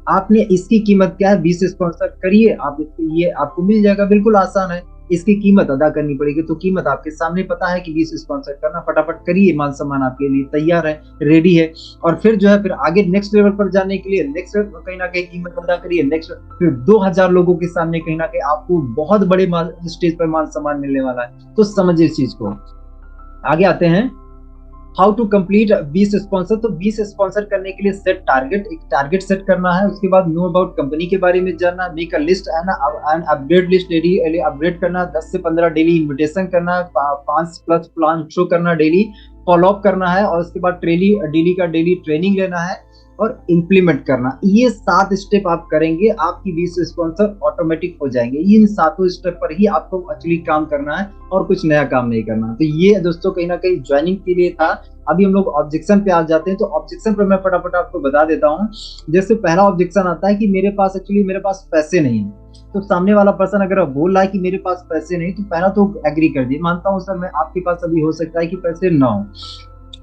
आपने इसकी कीमत क्या है? 20 स्पॉन्सर करिए, आप ये आपको मिल जाएगा। बिल्कुल आसान है। इसकी कीमत अदा करनी पड़ेगी, तो कीमत आपके सामने पता है कि 20 स्पॉन्सर करना, फटाफट करिए। मान सम्मान आपके लिए तैयार है, रेडी है। और फिर जो है फिर आगे नेक्स्ट लेवल पर जाने के लिए नेक्स्ट कहीं ना कहीं कीमत अदा करिए। नेक्स्ट फिर 2000 लोगों के सामने कहीं ना कहीं आपको बहुत बड़े स्टेज पर मान सम्मान मिलने वाला है। तो समझिए इस चीज को। आगे आते हैं, हाउ टू कंप्लीट 20 स्पॉन्सर। तो 20 स्पॉन्सर करने के लिए सेट टारगेट, एक टारगेट सेट करना है। उसके बाद नो अबाउट कंपनी के बारे में जानना, मेक अ लिस्ट है ना, अपडेट लिस्ट डेली अपडेट करना, 10 से 15 डेली इन्विटेशन करना, 5+ प्लान शो करना, डेली फॉलो अप करना है, और उसके बाद डेली का डेली ट्रेनिंग लेना है और इम्प्लीमेंट करना। ये 7 स्टेप आप करेंगे, आपकी 20 स्पॉन्सर ऑटोमेटिक हो जाएंगे। इन 7 स्टेप पर ही आपको एक्चुअली काम करना है और कुछ नया काम नहीं करना। तो ये दोस्तों कहीं ना कहीं ज्वाइनिंग के लिए था। अभी हम लोग ऑब्जेक्शन पे आ जाते हैं। तो ऑब्जेक्शन पर मैं फटाफट आपको बता देता हूँ। जैसे पहला ऑब्जेक्शन आता है कि मेरे पास पैसे नहीं है। तो सामने वाला पर्सन अगर बोल रहा है कि मेरे पास पैसे नहीं, तो पहला तो एग्री कर दिए, मानता हूँ सर मैं आपके पास अभी हो सकता है कि पैसे ना हो,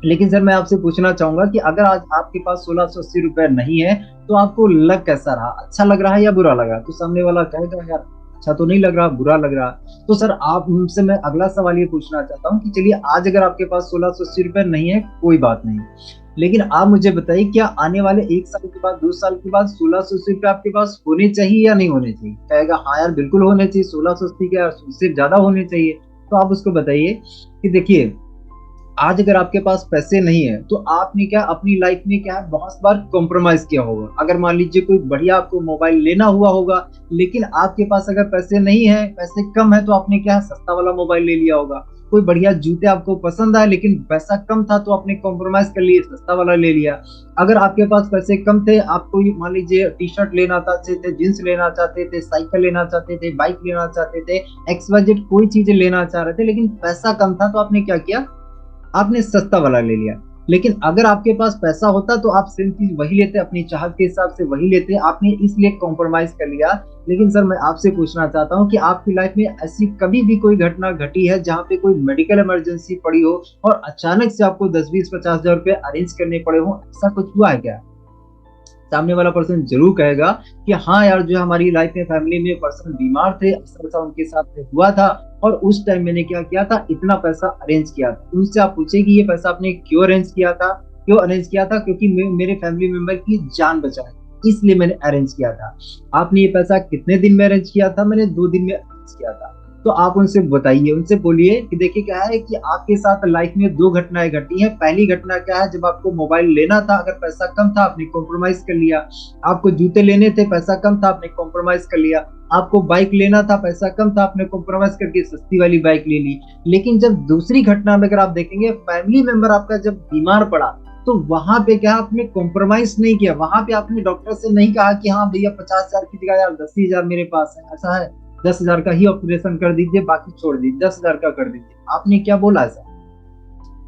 लेकिन सर मैं आपसे पूछना चाहूंगा कि अगर आज आपके पास 1680 रुपए नहीं है तो आपको लग कैसा रहा? अच्छा लग रहा है या बुरा लगा? तो सामने वाला कहेगा यार अच्छा तो नहीं लग रहा, बुरा लग रहा। तो सर आप मुझसे मैं अगला सवाल ये पूछना चाहता हूँ कि चलिए आज अगर आपके पास 1680 रुपए नहीं है कोई बात नहीं, लेकिन आप मुझे बताइए क्या आने वाले 1 साल के बाद, 2 साल के बाद 1680 रुपए आपके पास होने चाहिए या नहीं होने चाहिए? कहेगा हाँ यार बिल्कुल होने चाहिए, 1680 क्या उससे ज्यादा होने चाहिए। तो आप उसको बताइए कि देखिए आज अगर आपके पास पैसे नहीं है तो आपने क्या अपनी लाइफ में क्या है बहुत बार कॉम्प्रोमाइज किया होगा। अगर मान लीजिए कोई बढ़िया आपको मोबाइल लेना हुआ होगा, लेकिन आपके पास अगर पैसे नहीं है, पैसे कम है, तो आपने क्या सस्ता वाला मोबाइल ले लिया होगा। कोई बढ़िया जूते आपको पसंद आए लेकिन पैसा कम था तो आपने कॉम्प्रोमाइज कर लिए, सस्ता वाला ले लिया। अगर आपके पास पैसे कम थे, आपको मान लीजिए टी शर्ट लेना चाहते थे, जींस लेना चाहते थे, साइकिल लेना चाहते थे, बाइक लेना चाहते थे, XYZ कोई चीज लेना चाह रहे थे, लेकिन पैसा कम था तो आपने क्या किया? आपने सस्ता वाला ले लिया। लेकिन अगर आपके पास पैसा होता तो आप सेम चीज वही लेते, अपनी चाहत के हिसाब से वही लेते, आपने इसलिए कॉम्प्रोमाइज कर लिया। लेकिन सर मैं आपसे पूछना चाहता हूँ कि आपकी लाइफ में ऐसी कभी भी कोई घटना घटी है जहाँ पे कोई मेडिकल इमरजेंसी पड़ी हो और अचानक से आपको 10-20-50 हजार रुपए अरेंज करने पड़े हो? ऐसा कुछ हुआ है क्या? सामने वाला पर्सन जरूर कहेगा कि हाँ यार जो हमारी लाइफ में फैमिली में पर्सन बीमार थे, ऐसा ऐसा उनके साथ में हुआ था, और उस टाइम मैंने क्या किया था, इतना पैसा अरेंज किया था। उनसे आप पूछे कि ये पैसा आपने क्यों अरेंज किया था? क्यों अरेंज किया था? क्योंकि मेरे फैमिली मेंबर की जान बचाई, इसलिए मैंने अरेंज किया था। आपने ये पैसा कितने दिन में अरेंज किया था? मैंने 2 दिन में अरेंज किया था। तो आप उनसे बताइए, उनसे बोलिए कि देखिए क्या है कि आपके साथ लाइफ में 2 घटनाएं घटी हैं। पहली घटना क्या है, जब आपको मोबाइल लेना था, अगर पैसा कम था आपने कॉम्प्रोमाइज कर लिया। आपको जूते लेने थे, पैसा कम था, आपने कॉम्प्रोमाइज कर लिया। आपको बाइक लेना था, पैसा कम था, आपने कॉम्प्रोमाइज करके सस्ती वाली बाइक ले ली। लेकिन जब दूसरी घटना में अगर आप देखेंगे, फैमिली मेंबर आपका जब बीमार पड़ा, तो वहां पे क्या आपने कॉम्प्रोमाइज नहीं किया। वहां पे आपने डॉक्टर से नहीं कहा कि हाँ भैया 50,000 की जगह यार 10,000 मेरे पास है, ऐसा है 10,000 का ही ऑपरेशन कर दीजिए, बाकी छोड़ दीजिए, 10,000 का कर दीजिए। आपने क्या बोला? ऐसा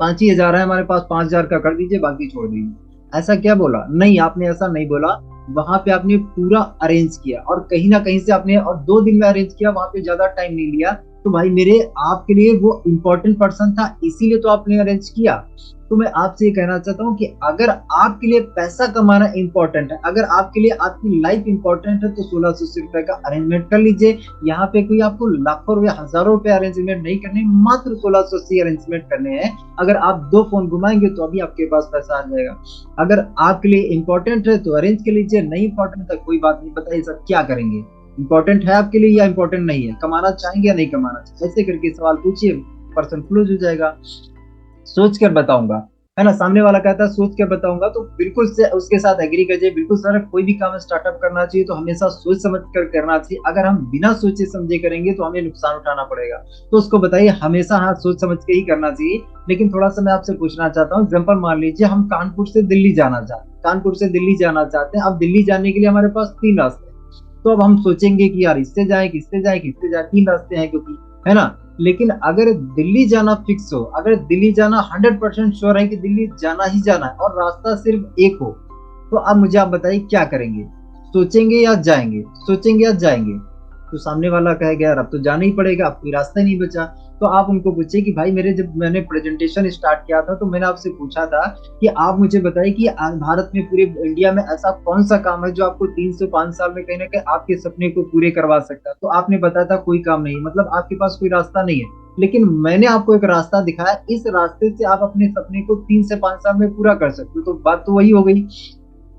5 ही हजार है हमारे पास, 5,000 का कर दीजिए, बाकी छोड़ दीजिए, ऐसा क्या बोला? नहीं, आपने ऐसा नहीं बोला। वहां पे आपने पूरा अरेंज किया, और कहीं ना कहीं से आपने, और 2 दिन में अरेंज किया, वहां पे ज्यादा टाइम नहीं लिया। तो भाई मेरे आपके लिए वो इम्पोर्टेंट पर्सन था, इसीलिए तो आपने अरेंज किया। तो मैं आपसे ये कहना चाहता हूँ कि अगर आपके लिए पैसा कमाना इंपॉर्टेंट है, अगर आपके लिए आपकी लाइफ इंपॉर्टेंट है, तो 1680 रुपए का अरेंजमेंट कर लीजिए। यहाँ पे कोई आपको लाखों रुपए, हजारों रुपए अरेंजमेंट नहीं करने, मात्र 1680 अरेंजमेंट करने हैं। अगर आप 2 फोन घुमाएंगे तो अभी आपके पास पैसा आ जाएगा। अगर आपके लिए इंपॉर्टेंट है तो अरेंज कर लीजिए, नहीं इंपॉर्टेंट है कोई बात नहीं। बताइए सर क्या करेंगे? इंपॉर्टेंट है आपके लिए या इंपॉर्टेंट नहीं है, कमाना चाहेंगे या नहीं कमाना चाहेंगे, ऐसे करके सवाल पूछिए, पर्सन क्लोज हो जाएगा। सोच कर बताऊंगा, है ना, सामने वाला कहता है सोच कर बताऊंगा, तो बिल्कुल से उसके साथ एग्री कर जाइए। बिल्कुल सर, कोई भी काम स्टार्टअप करना चाहिए तो हमेशा सोच समझ कर करना चाहिए, अगर हम बिना सोचे समझे करेंगे तो हमें नुकसान उठाना पड़ेगा। तो उसको बताइए हमेशा हाँ सोच समझ के ही करना चाहिए। लेकिन थोड़ा सा मैं आपसे पूछना चाहता हूँ, एग्जाम्पल मान लीजिए हम कानपुर से दिल्ली जाना चाहते हैं, कानपुर से दिल्ली जाना चाहते हैं, अब दिल्ली जाने के लिए हमारे पास तीन रास्ते हैं। तो अब हम सोचेंगे कि यार इससे जाए, किससे जाए, किससे जाए, तीन रास्ते हैं क्योंकि, है ना। लेकिन अगर दिल्ली जाना फिक्स हो, अगर दिल्ली जाना 100% श्योर है कि दिल्ली जाना ही जाना है और रास्ता सिर्फ एक हो, तो अब मुझे आप बताइए क्या करेंगे, सोचेंगे या जाएंगे, सोचेंगे या जाएंगे। तो सामने वाला कहेगा यार अब तो जाना ही पड़ेगा, अब कोई रास्ता ही नहीं बचा। तो आप उनको पूछिए कि भाई मेरे, जब मैंने प्रेजेंटेशन स्टार्ट किया था तो मैंने आपसे पूछा था कि आप मुझे बताइए कि भारत में, पूरे इंडिया में ऐसा कौन सा काम है जो आपको 305 साल में कहीं ना कहीं आपके सपने को पूरे करवा सकता है। तो आपने बताया था कोई काम नहीं, मतलब आपके पास कोई रास्ता नहीं है। लेकिन मैंने आपको एक रास्ता दिखाया, इस रास्ते से आप अपने सपने को 3 से 5 साल में पूरा कर सकते हो। तो बात तो वही हो गई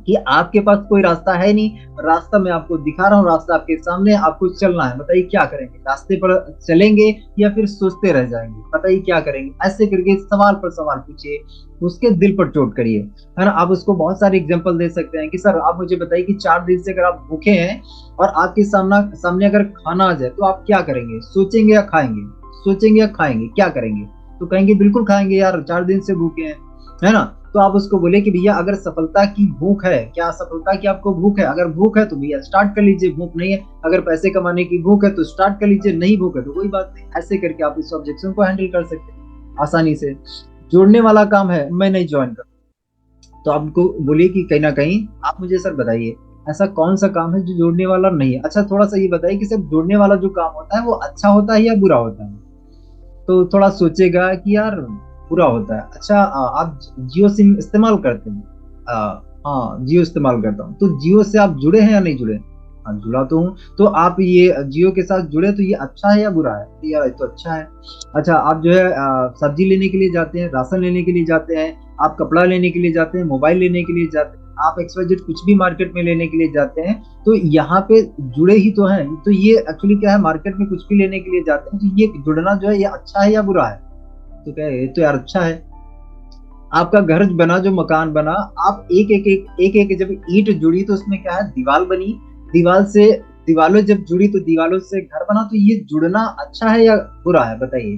कि आपके पास कोई रास्ता है नहीं, रास्ता मैं आपको दिखा रहा हूँ, रास्ता आपके सामने, आपको चलना है। बताइए क्या करेंगे, रास्ते पर चलेंगे या फिर सोचते रह जाएंगे, बताइए क्या करेंगे। ऐसे करके सवाल पर सवाल पूछिए, उसके दिल पर चोट करिए, है ना। आप उसको बहुत सारे एग्जांपल दे सकते हैं कि सर आप मुझे बताइए कि 4 दिन से अगर आप भूखे हैं और आपके सामने अगर खाना आ जाए तो आप क्या करेंगे, सोचेंगे या खाएंगे, सोचेंगे या खाएंगे, क्या करेंगे। तो कहेंगे बिल्कुल खाएंगे यार, 4 दिन से भूखे हैं, है ना। तो आप उसको बोले कि भैया अगर सफलता की भूख है, क्या सफलता की आपको भूख है, अगर भूख है तो भैया स्टार्ट कर लीजिए, भूख नहीं है, अगर पैसे कमाने की भूख है तो स्टार्ट कर लीजिए, नहीं भूख है तो कोई बात नहीं। ऐसे करके आप इस ऑब्जेक्शन को हैंडल कर सकते हैं आसानी से। जोड़ने वाला काम है, मैं नहीं ज्वाइन कर, तो आपको बोलिए कि कहीं ना कहीं आप मुझे सर बताइए ऐसा कौन सा काम है जो जोड़ने वाला नहीं है। अच्छा थोड़ा सा ये बताइए कि सर जोड़ने वाला जो काम होता है वो अच्छा होता है या बुरा होता है। तो थोड़ा सोचेगा कि यार बुरा होता है। अच्छा आप जियो सिम इस्तेमाल करते हैं। हाँ जियो इस्तेमाल करता हूँ। तो जियो से आप जुड़े हैं या नहीं जुड़े। हाँ जुड़ा तो हूँ। तो आप ये जियो के साथ जुड़े तो ये अच्छा है या बुरा है। तो यार ये तो अच्छा है। अच्छा आप जो है सब्जी लेने के लिए जाते हैं, राशन लेने के लिए जाते हैं, आप कपड़ा लेने के लिए जाते हैं, मोबाइल लेने के लिए जाते हैं, आप XYZ कुछ भी मार्केट में लेने के लिए जाते हैं, तो यहाँ पे जुड़े ही तो हैं। तो ये एक्चुअली क्या है, मार्केट में कुछ भी लेने के लिए जाते हैं, तो ये जुड़ना जो है ये अच्छा है या बुरा है। तो क्या है, ये तो यार अच्छा है। आपका घर बना, जो मकान बना, आप एक एक जब ईंट जुड़ी तो उसमें क्या है, दीवार बनी, दीवार से दीवारों जब जुड़ी तो दीवारों से घर बना। तो ये जुड़ना अच्छा है या बुरा है बताइए।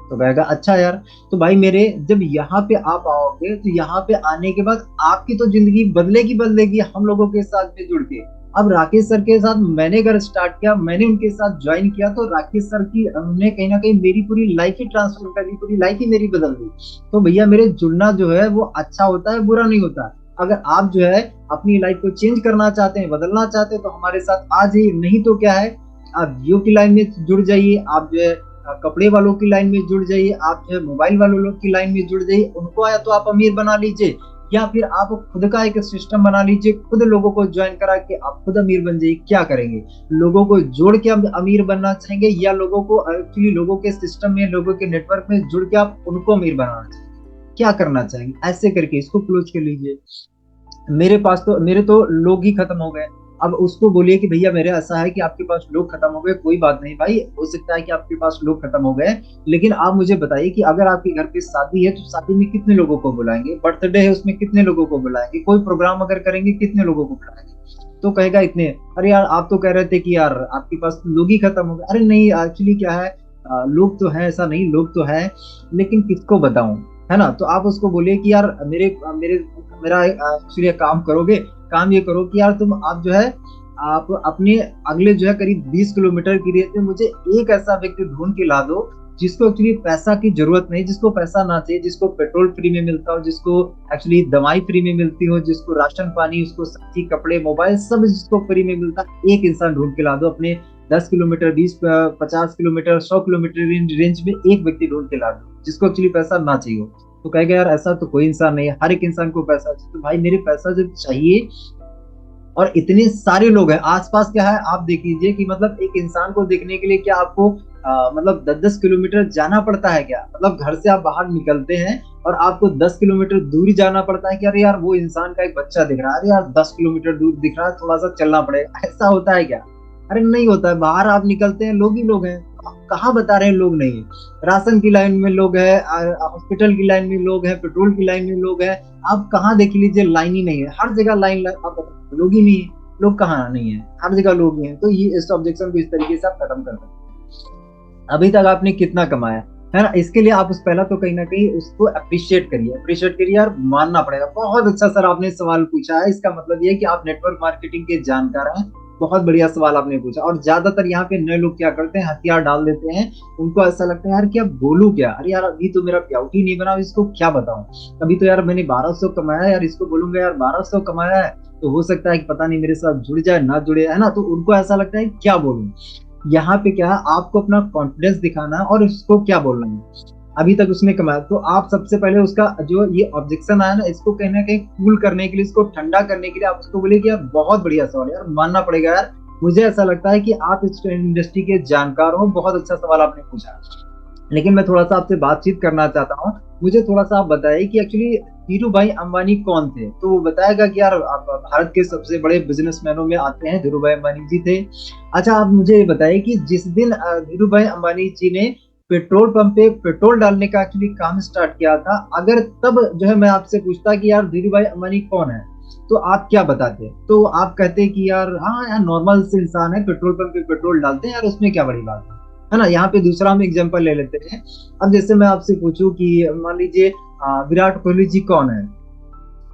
तो कहेगा अच्छा यार। तो भाई मेरे, जब यहाँ पे आप आओगे तो यहाँ पे आने के बाद आपकी तो जिंदगी बदलेगी बदलेगी हम लोगों के साथ में जुड़ के। अब राकेश सर के साथ मैंने अगर स्टार्ट किया, मैंने उनके साथ ज्वाइन किया, तो राकेश सर की उन्होंने कहीं ना कहीं मेरी पूरी लाइफ ही ट्रांसफॉर्म कर दी, पूरी लाइफ ही मेरी बदल दी। तो भैया मेरे जुड़ना जो है वो अच्छा होता है, बुरा नहीं होता। अगर आप जो है अपनी लाइफ को चेंज करना चाहते हैं, बदलना चाहते हैं, तो हमारे साथ आ जाइए। नहीं तो क्या है, आप जियो की लाइन में जुड़ जाइए, आप जो है कपड़े वालों की लाइन में जुड़ जाइए, आप जो है मोबाइल वालों लोग की लाइन में जुड़ जाइए। उनको आया तो आप अमीर बना लीजिए, या फिर आप खुद का एक सिस्टम बना लीजिए, खुद लोगों को ज्वाइन करा के आप खुद अमीर बन जाइए। क्या करेंगे, लोगों को जोड़ के अमीर बनना चाहेंगे, या लोगों को एक्चुअली लोगों के सिस्टम में, लोगों के नेटवर्क में जुड़ के आप उनको अमीर बनाना चाहेंगे, क्या करना चाहेंगे। ऐसे करके इसको क्लोज कर लीजिए। मेरे तो लोग ही खत्म हो गए। अब उसको बोलिए कि भैया मेरे ऐसा है कि आपके पास लोग खत्म हो गए, कोई बात नहीं भाई, हो सकता है कि आपके पास लोग खत्म हो गए, लेकिन आप मुझे बताइए कि अगर आपके घर पे शादी है तो शादी में कितने लोगों को बुलाएंगे, बर्थडे है उसमें कितने लोगों को बुलाएंगे, कोई प्रोग्राम अगर करेंगे कितने लोगों को बुलाएंगे। तो कहेगा इतने। अरे यार आप तो कह रहे थे कि यार आपके पास लोग ही खत्म हो गए। अरे नहीं, एक्चुअली क्या है, लोग तो है, ऐसा नहीं, लोग तो है, लेकिन किसको बताऊं, है ना। तो आप उसको बोलिए कि यार मेरे मेरे मेरा एक्चुअली काम करोगे, काम ये करो कि यार तुम, आप जो है आप अपने अगले जो है करीब 20 किलोमीटर की रेंज में मुझे एक ऐसा व्यक्ति ढूंढ के ला दो जिसको एक्चुअली पैसा की जरूरत नहीं, जिसको पैसा ना चाहिए, जिसको पेट्रोल फ्री में मिलता हो, जिसको एक्चुअली दवाई फ्री में मिलती हो, जिसको राशन पानी, उसको सब्जी कपड़े मोबाइल सब जिसको फ्री में मिलता है, एक इंसान ढूंढ के ला दो अपने 10 किलोमीटर, 20 50 किलोमीटर, 100 किलोमीटर रेंज में एक व्यक्ति ढूंढ के ला दो जिसको एक्चुअली पैसा ना चाहिए हो। तो कहेगा यार ऐसा तो कोई इंसान नहीं है, हर एक इंसान को पैसा चाहिए। तो भाई मेरे पैसा जब चाहिए और इतने सारे लोग हैं आसपास, क्या है आप देख लीजिए कि मतलब एक इंसान को देखने के लिए क्या आपको मतलब 10 10 किलोमीटर जाना पड़ता है क्या, मतलब घर से आप बाहर निकलते हैं और आपको 10 किलोमीटर दूरी जाना पड़ता है कि अरे यार वो इंसान का एक बच्चा दिख रहा है, अरे यार 10 किलोमीटर दूर दिख रहा है, थोड़ा सा चलना पड़ेगा, ऐसा होता है क्या। अरे नहीं होता है, बाहर आप निकलते हैं लोग ही लोग हैं, आप कहाँ बता रहे हैं लोग नहीं है। राशन की लाइन में लोग है, हॉस्पिटल की लाइन में लोग है, पेट्रोल की लाइन में लोग है। आप कहाँ देख लीजिए लाइन ही नहीं है, हर जगह लाइन आप लोग ही नहीं है। लोग कहाँ नहीं है, हर जगह लोग ही हैं। तो ये इस ऑब्जेक्शन को इस तरीके से आप खत्म कर सकते हैं। अभी तक आपने कितना कमाया है ना, इसके लिए आप उस पहला तो कहीं ना कहीं उसको अप्रिशिएट करिए, अप्रिशिएट करिए यार, मानना पड़ेगा। बहुत अच्छा सर आपने सवाल पूछा है, इसका मतलब ये है कि आप नेटवर्क मार्केटिंग के जानकार हैं। बहुत बढ़िया सवाल आपने पूछा। और ज्यादातर यहाँ पे नए लोग क्या करते हैं, हथियार डाल देते हैं। उनको ऐसा लगता है यार क्या बोलूं क्या, अरे यार अभी तो मेरा प्याउट ही नहीं बना, इसको क्या बताऊं। अभी तो यार मैंने 1200 कमाया यार, इसको बोलूंगा यार 1200 कमाया है तो हो सकता है कि पता नहीं मेरे साथ जुड़ जाए ना जुड़े, है ना। तो उनको ऐसा लगता है क्या बोलूं। यहाँ पे क्या है, आपको अपना कॉन्फिडेंस दिखाना है और उसको क्या बोलना है। अभी तक उसने कमाया तो आप सबसे पहले उसका जो ये ऑब्जेक्शन आया ना, इसको कहीं ना कहीं कूल करने के लिए, इसको ठंडा करने के लिए आप उसको बोले कि यार बहुत बढ़िया सवाल यार, मानना पड़ेगा यार। मुझे ऐसा लगता है कि आप इस इंडस्ट्री के जानकार हो, बहुत अच्छा सवाल आपने पूछा। लेकिन मैं थोड़ा सा आपसे बातचीत करना चाहता हूँ। मुझे थोड़ा सा आप बताइए कि एक्चुअली धीरू भाई अंबानी कौन थे। तो वो बताएगा कि यार आप भारत के सबसे बड़े बिजनेसमैनों में आते हैं, धीरू भाई अंबानी जी थे। अच्छा आप मुझे ये बताइए कि जिस दिन धीरू भाई अंबानी जी ने पेट्रोल पंप पे पेट्रोल डालने का एक्चुअली काम स्टार्ट किया था, अगर तब जो है मैं आपसे पूछता कि यार धीरू भाई अंबानी कौन है, तो आप क्या बताते। तो आप कहते कि यार हाँ यार नॉर्मल से इंसान है, पेट्रोल पंप पे पेट्रोल डालते हैं यार, उसमें क्या बड़ी बात है ना। यहाँ पे दूसरा हम एग्जांपल ले लेते हैं। अब जैसे मैं आपसे पूछूं कि मान लीजिए विराट कोहली जी कौन है,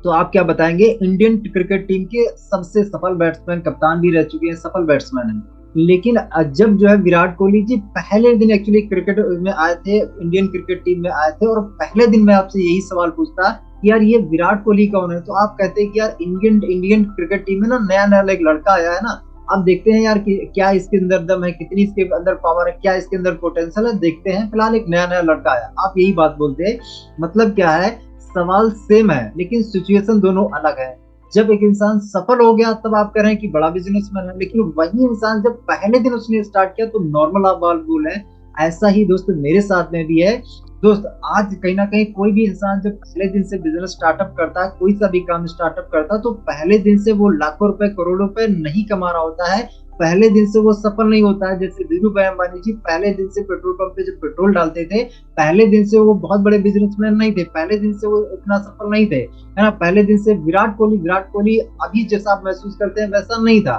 तो आप क्या बताएंगे। इंडियन क्रिकेट टीम के सबसे सफल बैट्समैन, कप्तान भी रह चुके हैं, सफल बैट्समैन हैं। लेकिन जब जो है विराट कोहली जी पहले दिन एक्चुअली क्रिकेट में आए थे, इंडियन क्रिकेट टीम में आए थे, और पहले दिन मैं आपसे यही सवाल पूछता कि यार ये विराट कोहली कौन है, तो आप कहते हैं कि यार इंडियन इंडियन क्रिकेट टीम में ना नया नया एक लड़का आया है ना। अब देखते हैं यार कि क्या इसके अंदर दम है, कितनी इसके अंदर पावर है, क्या इसके अंदर पोटेंशियल है, देखते हैं। फिलहाल एक नया नया लड़का आया, आप यही बात बोलते हैं। मतलब क्या है, सवाल सेम है लेकिन सिचुएशन दोनों अलग है। जब एक इंसान सफल हो गया तब आप कह रहे हैं कि बड़ा बिजनेसमैन है, लेकिन वही इंसान जब पहले दिन उसने स्टार्ट किया तो नॉर्मल आप बात बोल रहे हैं। ऐसा ही दोस्त मेरे साथ में भी है। दोस्त आज कहीं ना कहीं कोई भी इंसान जब पहले दिन से बिजनेस स्टार्टअप करता है, कोई सा भी काम स्टार्टअप करता है, तो पहले दिन से वो लाखों रुपए करोड़ों रुपए नहीं कमा रहा होता है। पहले दिन से वो सफल नहीं होता है। जैसे धीरू भाई अंबानी जी पहले दिन से पेट्रोल पंप पे जब पेट्रोल डालते थे, पहले दिन से वो बहुत बड़े बिजनेसमैन नहीं थे, पहले दिन से वो इतना सफल नहीं थे, है ना। पहले दिन से विराट कोहली अभी जैसा आप महसूस करते हैं वैसा नहीं था।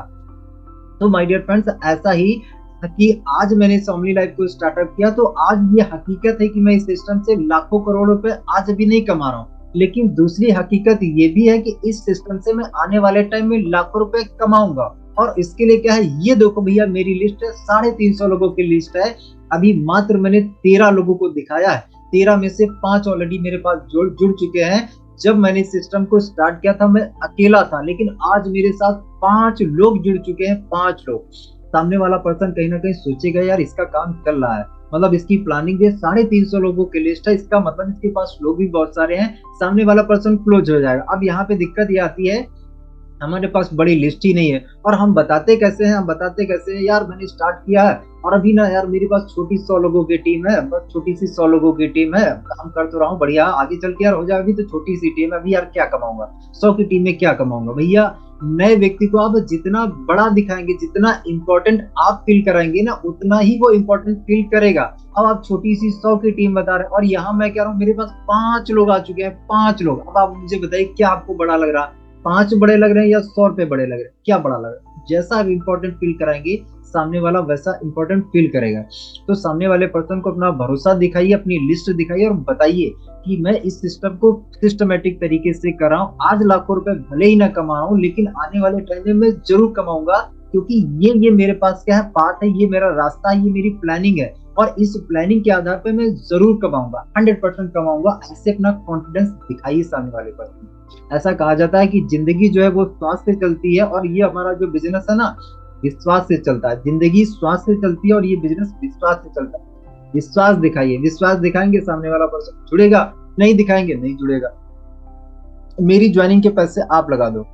तो माय डियर फ्रेंड्स, ऐसा ही कि आज मैंने सोमनी लाइफ को स्टार्टअप किया तो आज ये हकीकत है कि मैं इस सिस्टम से लाखों करोड़ रुपए आज भी नहीं कमा रहा हूँ। लेकिन दूसरी हकीकत ये भी है कि इस सिस्टम से मैं आने वाले टाइम में लाखों रुपए कमाऊंगा। और इसके लिए क्या है, ये देखो भैया मेरी लिस्ट है, 350 लोगों की लिस्ट है। अभी मात्र मैंने 13 लोगों को दिखाया है, 13 में से 5 ऑलरेडी मेरे पास जुड़ चुके हैं। जब मैंने इस सिस्टम को स्टार्ट किया था मैं अकेला था, लेकिन आज मेरे साथ 5 लोग जुड़ चुके हैं, 5 लोग। सामने वाला पर्सन कहीं ना कहीं सोचेगा यार इसका काम चल रहा है, मतलब इसकी प्लानिंग है, 350 लोगों की लिस्ट है, इसका मतलब इसके पास लोग भी बहुत सारे हैं, सामने वाला पर्सन क्लोज हो जाएगा। अब यहाँ पे दिक्कत ये आती है, हमारे पास बड़ी लिस्ट ही नहीं है। और हम बताते कैसे हैं, हम बताते कैसे हैं यार मैंने स्टार्ट किया है और अभी ना यार मेरे पास छोटी 100 लोगों की टीम है, बस छोटी सी 100 लोगों की टीम है, काम कर तो रहा हूँ बढ़िया, आगे चल के यार हो जाएगा। अभी तो छोटी सी टीम है, अभी यार क्या कमाऊंगा, 100 की टीम में क्या कमाऊंगा। भैया नए व्यक्ति को आप जितना बड़ा दिखाएंगे, जितना इंपॉर्टेंट आप फील कराएंगे ना, उतना ही वो इंपॉर्टेंट फील करेगा। अब आप छोटी सी 100 की टीम बता रहे हैं और यहाँ मैं कह रहा हूँ मेरे पास 5 लोग आ चुके हैं, 5 लोग। अब आप मुझे बताइए क्या आपको बड़ा लग रहा है, 5 बड़े लग रहे हैं या 100 रुपए बड़े लग रहे हैं, क्या बड़ा लग रहा है। जैसा आप इंपॉर्टेंट फील कराएंगे सामने वाला वैसा इंपॉर्टेंट फील करेगा। तो सामने वाले पर्सन को अपना भरोसा दिखाइए, अपनी लिस्ट दिखाइए और बताइए कि मैं इस सिस्टम को सिस्टमेटिक तरीके से कर रहा हूँ। आज लाखों रुपए भले ही ना कमा रहा हूँ लेकिन आने वाले टाइम में मैं जरूर कमाऊंगा, क्योंकि ये मेरे पास क्या है, पाथ है, ये मेरा रास्ता है, ये मेरी प्लानिंग है और इस प्लानिंग के आधार पर मैं जरूर कमाऊंगा, 100% कमाऊंगा। ऐसे अपना कॉन्फिडेंस दिखाइए सामने वाले पर्सन। ऐसा कहा जाता है कि जिंदगी जो है वो श्वास से चलती है और ये हमारा जो बिजनेस है ना विश्वास से चलता है। जिंदगी श्वास से चलती है और ये बिजनेस विश्वास से चलता है। विश्वास दिखाइए, विश्वास दिखाएंगे सामने वाला पर्सन जुड़ेगा, नहीं दिखाएंगे नहीं जुड़ेगा। मेरी ज्वाइनिंग के पैसे आप लगा दो,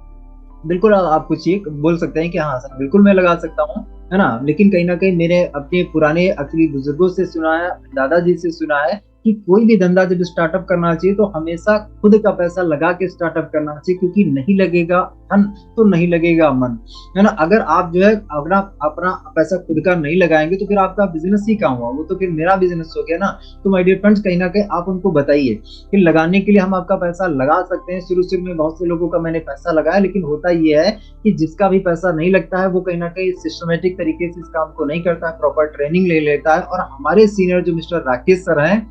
बिल्कुल आप पूछिए, बोल सकते हैं कि हाँ सर बिल्कुल मैं लगा सकता हूँ, है ना। लेकिन कहीं ना कहीं मेरे अपने पुराने एक्चुअली बुजुर्गों से सुना है, दादाजी से सुना है कि कोई भी धंधा जब स्टार्टअप करना चाहिए तो हमेशा खुद का पैसा लगा के स्टार्टअप करना चाहिए, क्योंकि नहीं लगेगा धन तो नहीं लगेगा मन, है ना। अगर आप जो है अपना अपना पैसा खुद का नहीं लगाएंगे तो फिर आपका बिजनेस ही कहाँ हुआ, वो तो फिर मेरा बिजनेस हो गया ना। तो माय डियर फ्रेंड्स, कहीं ना कहीं आप उनको बताइए कि लगाने के लिए हम आपका पैसा लगा सकते हैं। शुरू शुरू में बहुत से लोगों का मैंने पैसा लगाया, लेकिन होता ये है कि जिसका भी पैसा नहीं लगता है वो कहीं ना कहीं सिस्टमेटिक तरीके से इस काम को नहीं करता है, प्रॉपर ट्रेनिंग ले लेता है। और हमारे सीनियर जो मिस्टर राकेश सर हैं,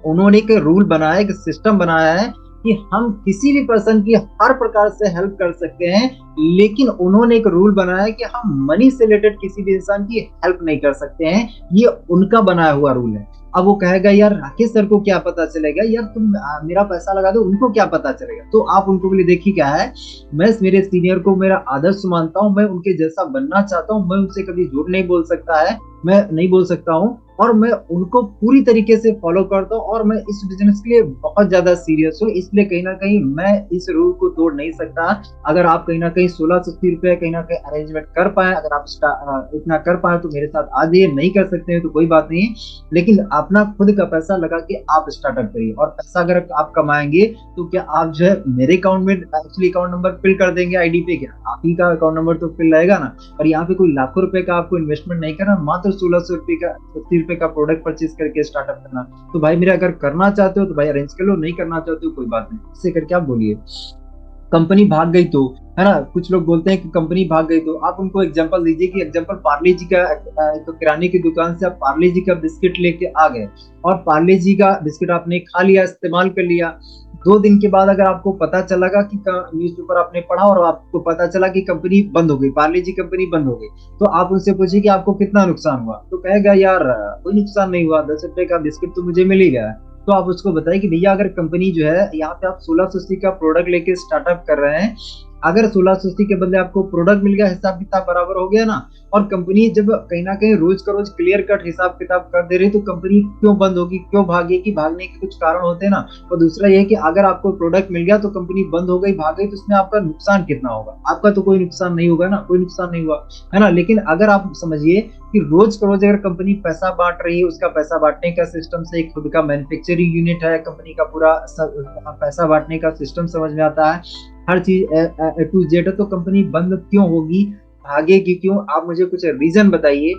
उन्होंने एक रूल बनाया, एक सिस्टम बनाया है कि हम किसी भी पर्सन की हर प्रकार से हेल्प कर सकते हैं, लेकिन उन्होंने एक रूल बनाया है कि हम मनी से रिलेटेड किसी भी इंसान की हेल्प नहीं कर सकते हैं। ये उनका बनाया हुआ रूल है। अब वो कहेगा यार राकेश सर को क्या पता चलेगा, यार तुम मेरा पैसा लगा दो, उनको क्या पता चलेगा। तो आप उनको बोले देखिए क्या है, मैं मेरे सीनियर को मेरा आदर्श मानता हूँ, मैं उनके जैसा बनना चाहता हूँ, मैं उनसे कभी झूठ नहीं बोल सकता है, मैं नहीं बोल सकता हूँ, और मैं उनको पूरी तरीके से फॉलो करता हूँ, और मैं इस बिजनेस के लिए बहुत ज्यादा सीरियस हूँ। इसलिए कहीं ना कहीं मैं इस रूल को तोड़ नहीं सकता। अगर आप कहीं ना कहीं 1680 रुपए कहीं ना कहीं अरेंजमेंट कर पाए, अगर आप इतना कर पाए तो मेरे साथ आ जाइए, नहीं कर सकते हैं तो कोई बात नहीं, लेकिन अपना खुद का पैसा लगा के आप स्टार्टअप करिए। और पैसा अगर आप कमाएंगे तो क्या आप जो है मेरे अकाउंट में एक्चुअली अकाउंट नंबर फिल कर देंगे आईडी पे, क्या आप ही का अकाउंट नंबर तो फिल रहेगा ना। और यहाँ पे कोई लाखों रुपए का आपको इन्वेस्टमेंट नहीं करना, मात्र 1600 रुपए का 80 रुपए का प्रोडक्ट परचेज करके स्टार्टअप करना। तो भाई मेरे अगर करना चाहते हो तो भाई अरेंज कर लो, नहीं करना चाहते हो कोई बात नहीं, इससे करके आप बोलिए। कंपनी भाग गई तो, है ना, कुछ लोग बोलते हैं कि कंपनी भाग गई, तो आप उनको एग्जांपल दीजिए कि एग्जांपल पार्ले जी का, एक किराने की दुकान से आप पार्ले जी का बिस्किट लेके आ गए, और पार्ले जी का बिस्किट आपने खा लिया, इस्तेमाल कर लिया। 2 दिन के बाद अगर आपको पता चलेगा कि न्यूज़पेपर आपने पढ़ा और आपको पता चला कि कंपनी बंद हो गई, पार्ले जी कंपनी बंद हो गई, तो आप उनसे पूछिए कि आपको कितना नुकसान हुआ, तो कहेगा यार कोई नुकसान नहीं हुआ, 10 रुपए का बिस्किट तो मुझे मिल ही गया। तो आप उसको बताइए कि भैया अगर कंपनी जो है यहाँ पे आप 1680 का प्रोडक्ट लेके स्टार्टअप कर रहे हैं, अगर 1680 के बदले आपको प्रोडक्ट मिल गया, हिसाब किताब बराबर हो गया ना। और कंपनी जब कहीं ना कहीं रोज का रोज क्लियर कट हिसाब किताब कर दे रही, तो कंपनी क्यों बंद होगी, क्यों भागेगी, भागने के कुछ कारण होते हैं ना। और दूसरा ये कि अगर आपको प्रोडक्ट मिल गया तो कंपनी बंद हो गई, भाग गई, तो इसमें आपका नुकसान कितना होगा, आपका तो कोई नुकसान नहीं होगा ना, कोई नुकसान नहीं हुआ, है ना। लेकिन अगर आप समझिए कि रोज का रोज अगर कंपनी पैसा बांट रही है, उसका पैसा बांटने का सिस्टम से एक खुद का मैन्युफैक्चरिंग यूनिट है, कंपनी का पूरा पैसा बांटने का सिस्टम समझ में आता है, हर चीज ए टू जेड है, तो कंपनी बंद क्यों होगी, भागेगी क्यों। आप मुझे कुछ रीजन बताइए,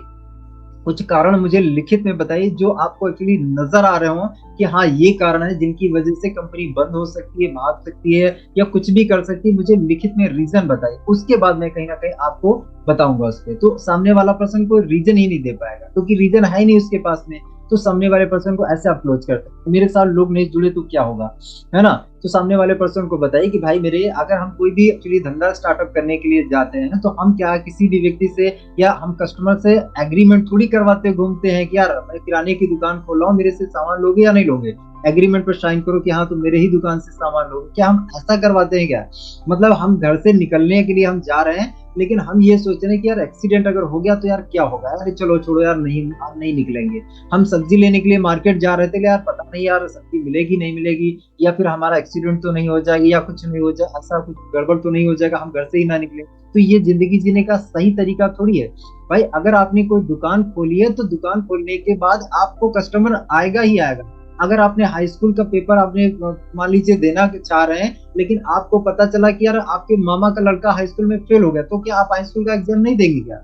कुछ कारण मुझे लिखित में बताइए जो आपको एक्चुअली नजर आ रहे हो कि हाँ ये कारण है जिनकी वजह से कंपनी बंद हो सकती है, भाग सकती है, या कुछ भी कर सकती है। मुझे लिखित में रीजन बताइए, उसके बाद मैं कहीं ना कहीं आपको बताऊंगा उस पर। तो सामने वाला पर्सन को रीजन ही नहीं दे पाएगा, क्योंकि रीजन है ही नहीं उसके पास में, तो सामने वाले पर्सन को ऐसे अप्रोच करते हैं, मेरे साथ लोग नहीं जुड़े तो क्या होगा, है ना। तो सामने वाले पर्सन को बताइए कि भाई मेरे, अगर हम कोई भी एक्चुअली धंधा स्टार्टअप करने के लिए जाते हैं तो हम क्या किसी भी व्यक्ति से या हम कस्टमर से एग्रीमेंट थोड़ी करवाते घूमते हैं कि यार मैं किराने की दुकान खोल रहा हूँ, मेरे से सामान लोगे या नहीं लोगे, एग्रीमेंट पर साइन करो कि हाँ तुम मेरे ही दुकान से सामान लोगे, क्या हम ऐसा करवाते हैं क्या। मतलब हम घर से निकलने के लिए हम जा रहे हैं, लेकिन हम ये सोच रहे हैं कि यार एक्सीडेंट अगर हो गया तो यार क्या होगा, यार चलो छोड़ो यार, नहीं नहीं निकलेंगे। हम सब्जी लेने के लिए मार्केट जा रहे थे, यार पता नहीं यार सब्जी मिलेगी नहीं मिलेगी, या फिर हमारा एक्सीडेंट तो नहीं हो जाएगी, या कुछ नहीं हो जाए, ऐसा कुछ गड़बड़ तो नहीं हो जाएगा, हम घर से ही ना निकले। तो ये जिंदगी जीने का सही तरीका थोड़ी है भाई। अगर आपने कोई दुकान खोली है तो दुकान खोलने के बाद आपको कस्टमर आएगा ही आएगा। अगर आपने हाई स्कूल का पेपर आपने मान लीजिए देना चाह रहे हैं, लेकिन आपको पता चला कि यार आपके मामा का लड़का हाई स्कूल में फेल हो गया, तो क्या आप हाई स्कूल का एग्जाम नहीं देंगे क्या,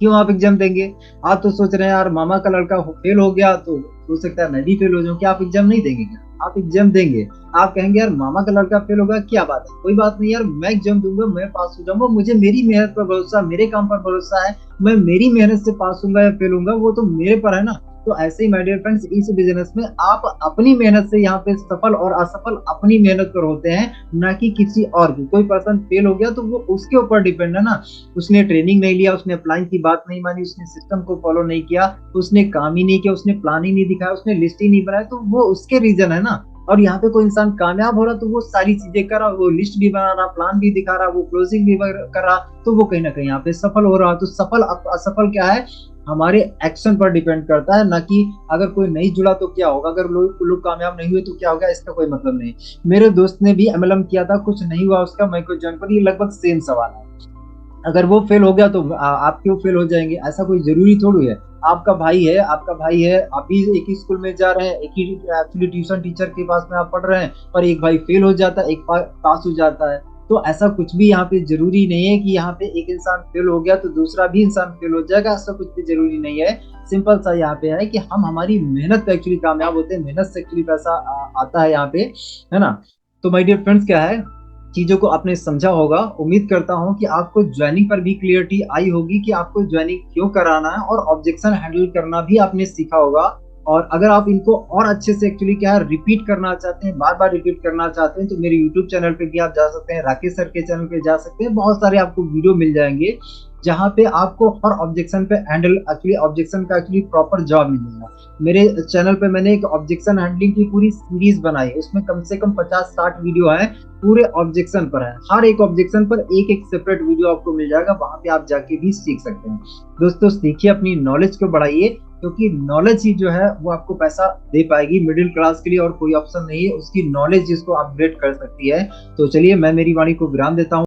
क्यों आप एग्जाम देंगे। आप तो सोच रहे हैं यार मामा का लड़का फेल हो गया तो हो सकता है मैं भी फेल हो जाऊं, क्या आप एग्जाम नहीं देंगे क्या, आप एग्जाम देंगे। आप कहेंगे यार मामा का लड़का फेल होगा क्या बात है, कोई बात नहीं यार, मैं एग्जाम दूंगा, मैं पास हो जाऊंगा, मुझे मेरी मेहनत पर भरोसा, मेरे काम पर भरोसा है, मैं मेरी मेहनत से पास होऊंगा या फेल होऊंगा वो तो मेरे पर है ना। तो ऐसे ही माय डियर फ्रेंड्स, इस बिजनेस में आप अपनी मेहनत से यहाँ पे सफल और असफल अपनी मेहनत पर होते हैं, ना कि किसी और की। कोई पर्सन फेल हो गया तो वो उसके ऊपर डिपेंड है ना, उसने ट्रेनिंग नहीं लिया, उसने अप्लाई की बात नहीं मानी, उसने सिस्टम को फॉलो नहीं किया, उसने काम ही नहीं किया, उसने प्लान ही नहीं दिखाया, उसने लिस्ट ही नहीं बनाया, तो वो उसके रीजन है ना। और यहाँ पे कोई इंसान कामयाब हो रहा तो वो सारी चीजें कर रहा, वो लिस्ट भी बना रहा, प्लान भी दिखा रहा, वो क्लोजिंग भी कर रहा, तो वो कहीं ना कहीं यहाँ पे सफल हो रहा। तो सफल असफल क्या है, हमारे एक्शन पर डिपेंड करता है, ना कि अगर कोई नहीं जुड़ा तो क्या होगा, अगर लोग कामयाब नहीं हुए तो क्या होगा, इसका कोई मतलब नहीं। मेरे दोस्त ने भी एमएलएम किया था, कुछ नहीं हुआ उसका, माइक्रो जॉइन पर, ये लगभग सेम सवाल है। अगर वो फेल हो गया तो आप क्यों फेल हो जाएंगे? ऐसा कोई जरूरी थोड़ी है। आपका भाई है, आप भी एक ही स्कूल में जा रहे हैं, एक ही एक्चुअली ट्यूशन टीचर के पास में आप पढ़ रहे हैं, पर एक भाई फेल हो जाता है, एक पास हो जाता है। तो ऐसा कुछ भी यहाँ पे जरूरी नहीं है कि यहाँ पे एक इंसान फेल हो गया तो दूसरा भी इंसान फेल हो जाएगा, ऐसा कुछ भी जरूरी नहीं है। सिंपल सा यहाँ पे है कि हम हमारी मेहनत पे एक्चुअली कामयाब होते हैं, मेहनत से एक्चुअली पैसा आता है यहाँ पे, है ना। तो माय डियर फ्रेंड्स, क्या है, चीजों को आपने समझा होगा। उम्मीद करता हूं कि आपको ज्वाइनिंग पर भी क्लियरिटी आई होगी कि आपको ज्वाइनिंग क्यों कराना है, और ऑब्जेक्शन हैंडल करना भी आपने सीखा होगा। और अगर आप इनको और अच्छे से एक्चुअली क्या है रिपीट करना चाहते हैं, बार बार रिपीट करना चाहते हैं, तो मेरे यूट्यूब चैनल पे भी आप जा सकते हैं, राकेश सर के चैनल पे जा सकते हैं। बहुत सारे आपको वीडियो मिल जाएंगे जहाँ पे आपको हर ऑब्जेक्शन पे हैंडल एक्चुअली ऑब्जेक्शन का एक्चुअली प्रॉपर जवाब मिलेगा। मेरे चैनल पे मैंने एक ऑब्जेक्शन हैंडलिंग की पूरी सीरीज बनाई है, उसमें कम से कम 50-60 वीडियो है, पूरे ऑब्जेक्शन पर है। हर एक ऑब्जेक्शन पर एक एक सेपरेट वीडियो आपको मिल जाएगा, वहां पे आप जाके भी सीख सकते हैं। दोस्तों सीखिए, अपनी नॉलेज को बढ़ाइए, क्योंकि नॉलेज ही जो है वो आपको पैसा दे पाएगी। मिडिल क्लास के लिए और कोई ऑप्शन नहीं है, उसकी नॉलेज जिसको अपग्रेड कर सकती है। तो चलिए, मैं मेरी वाणी को विराम देता हूँ।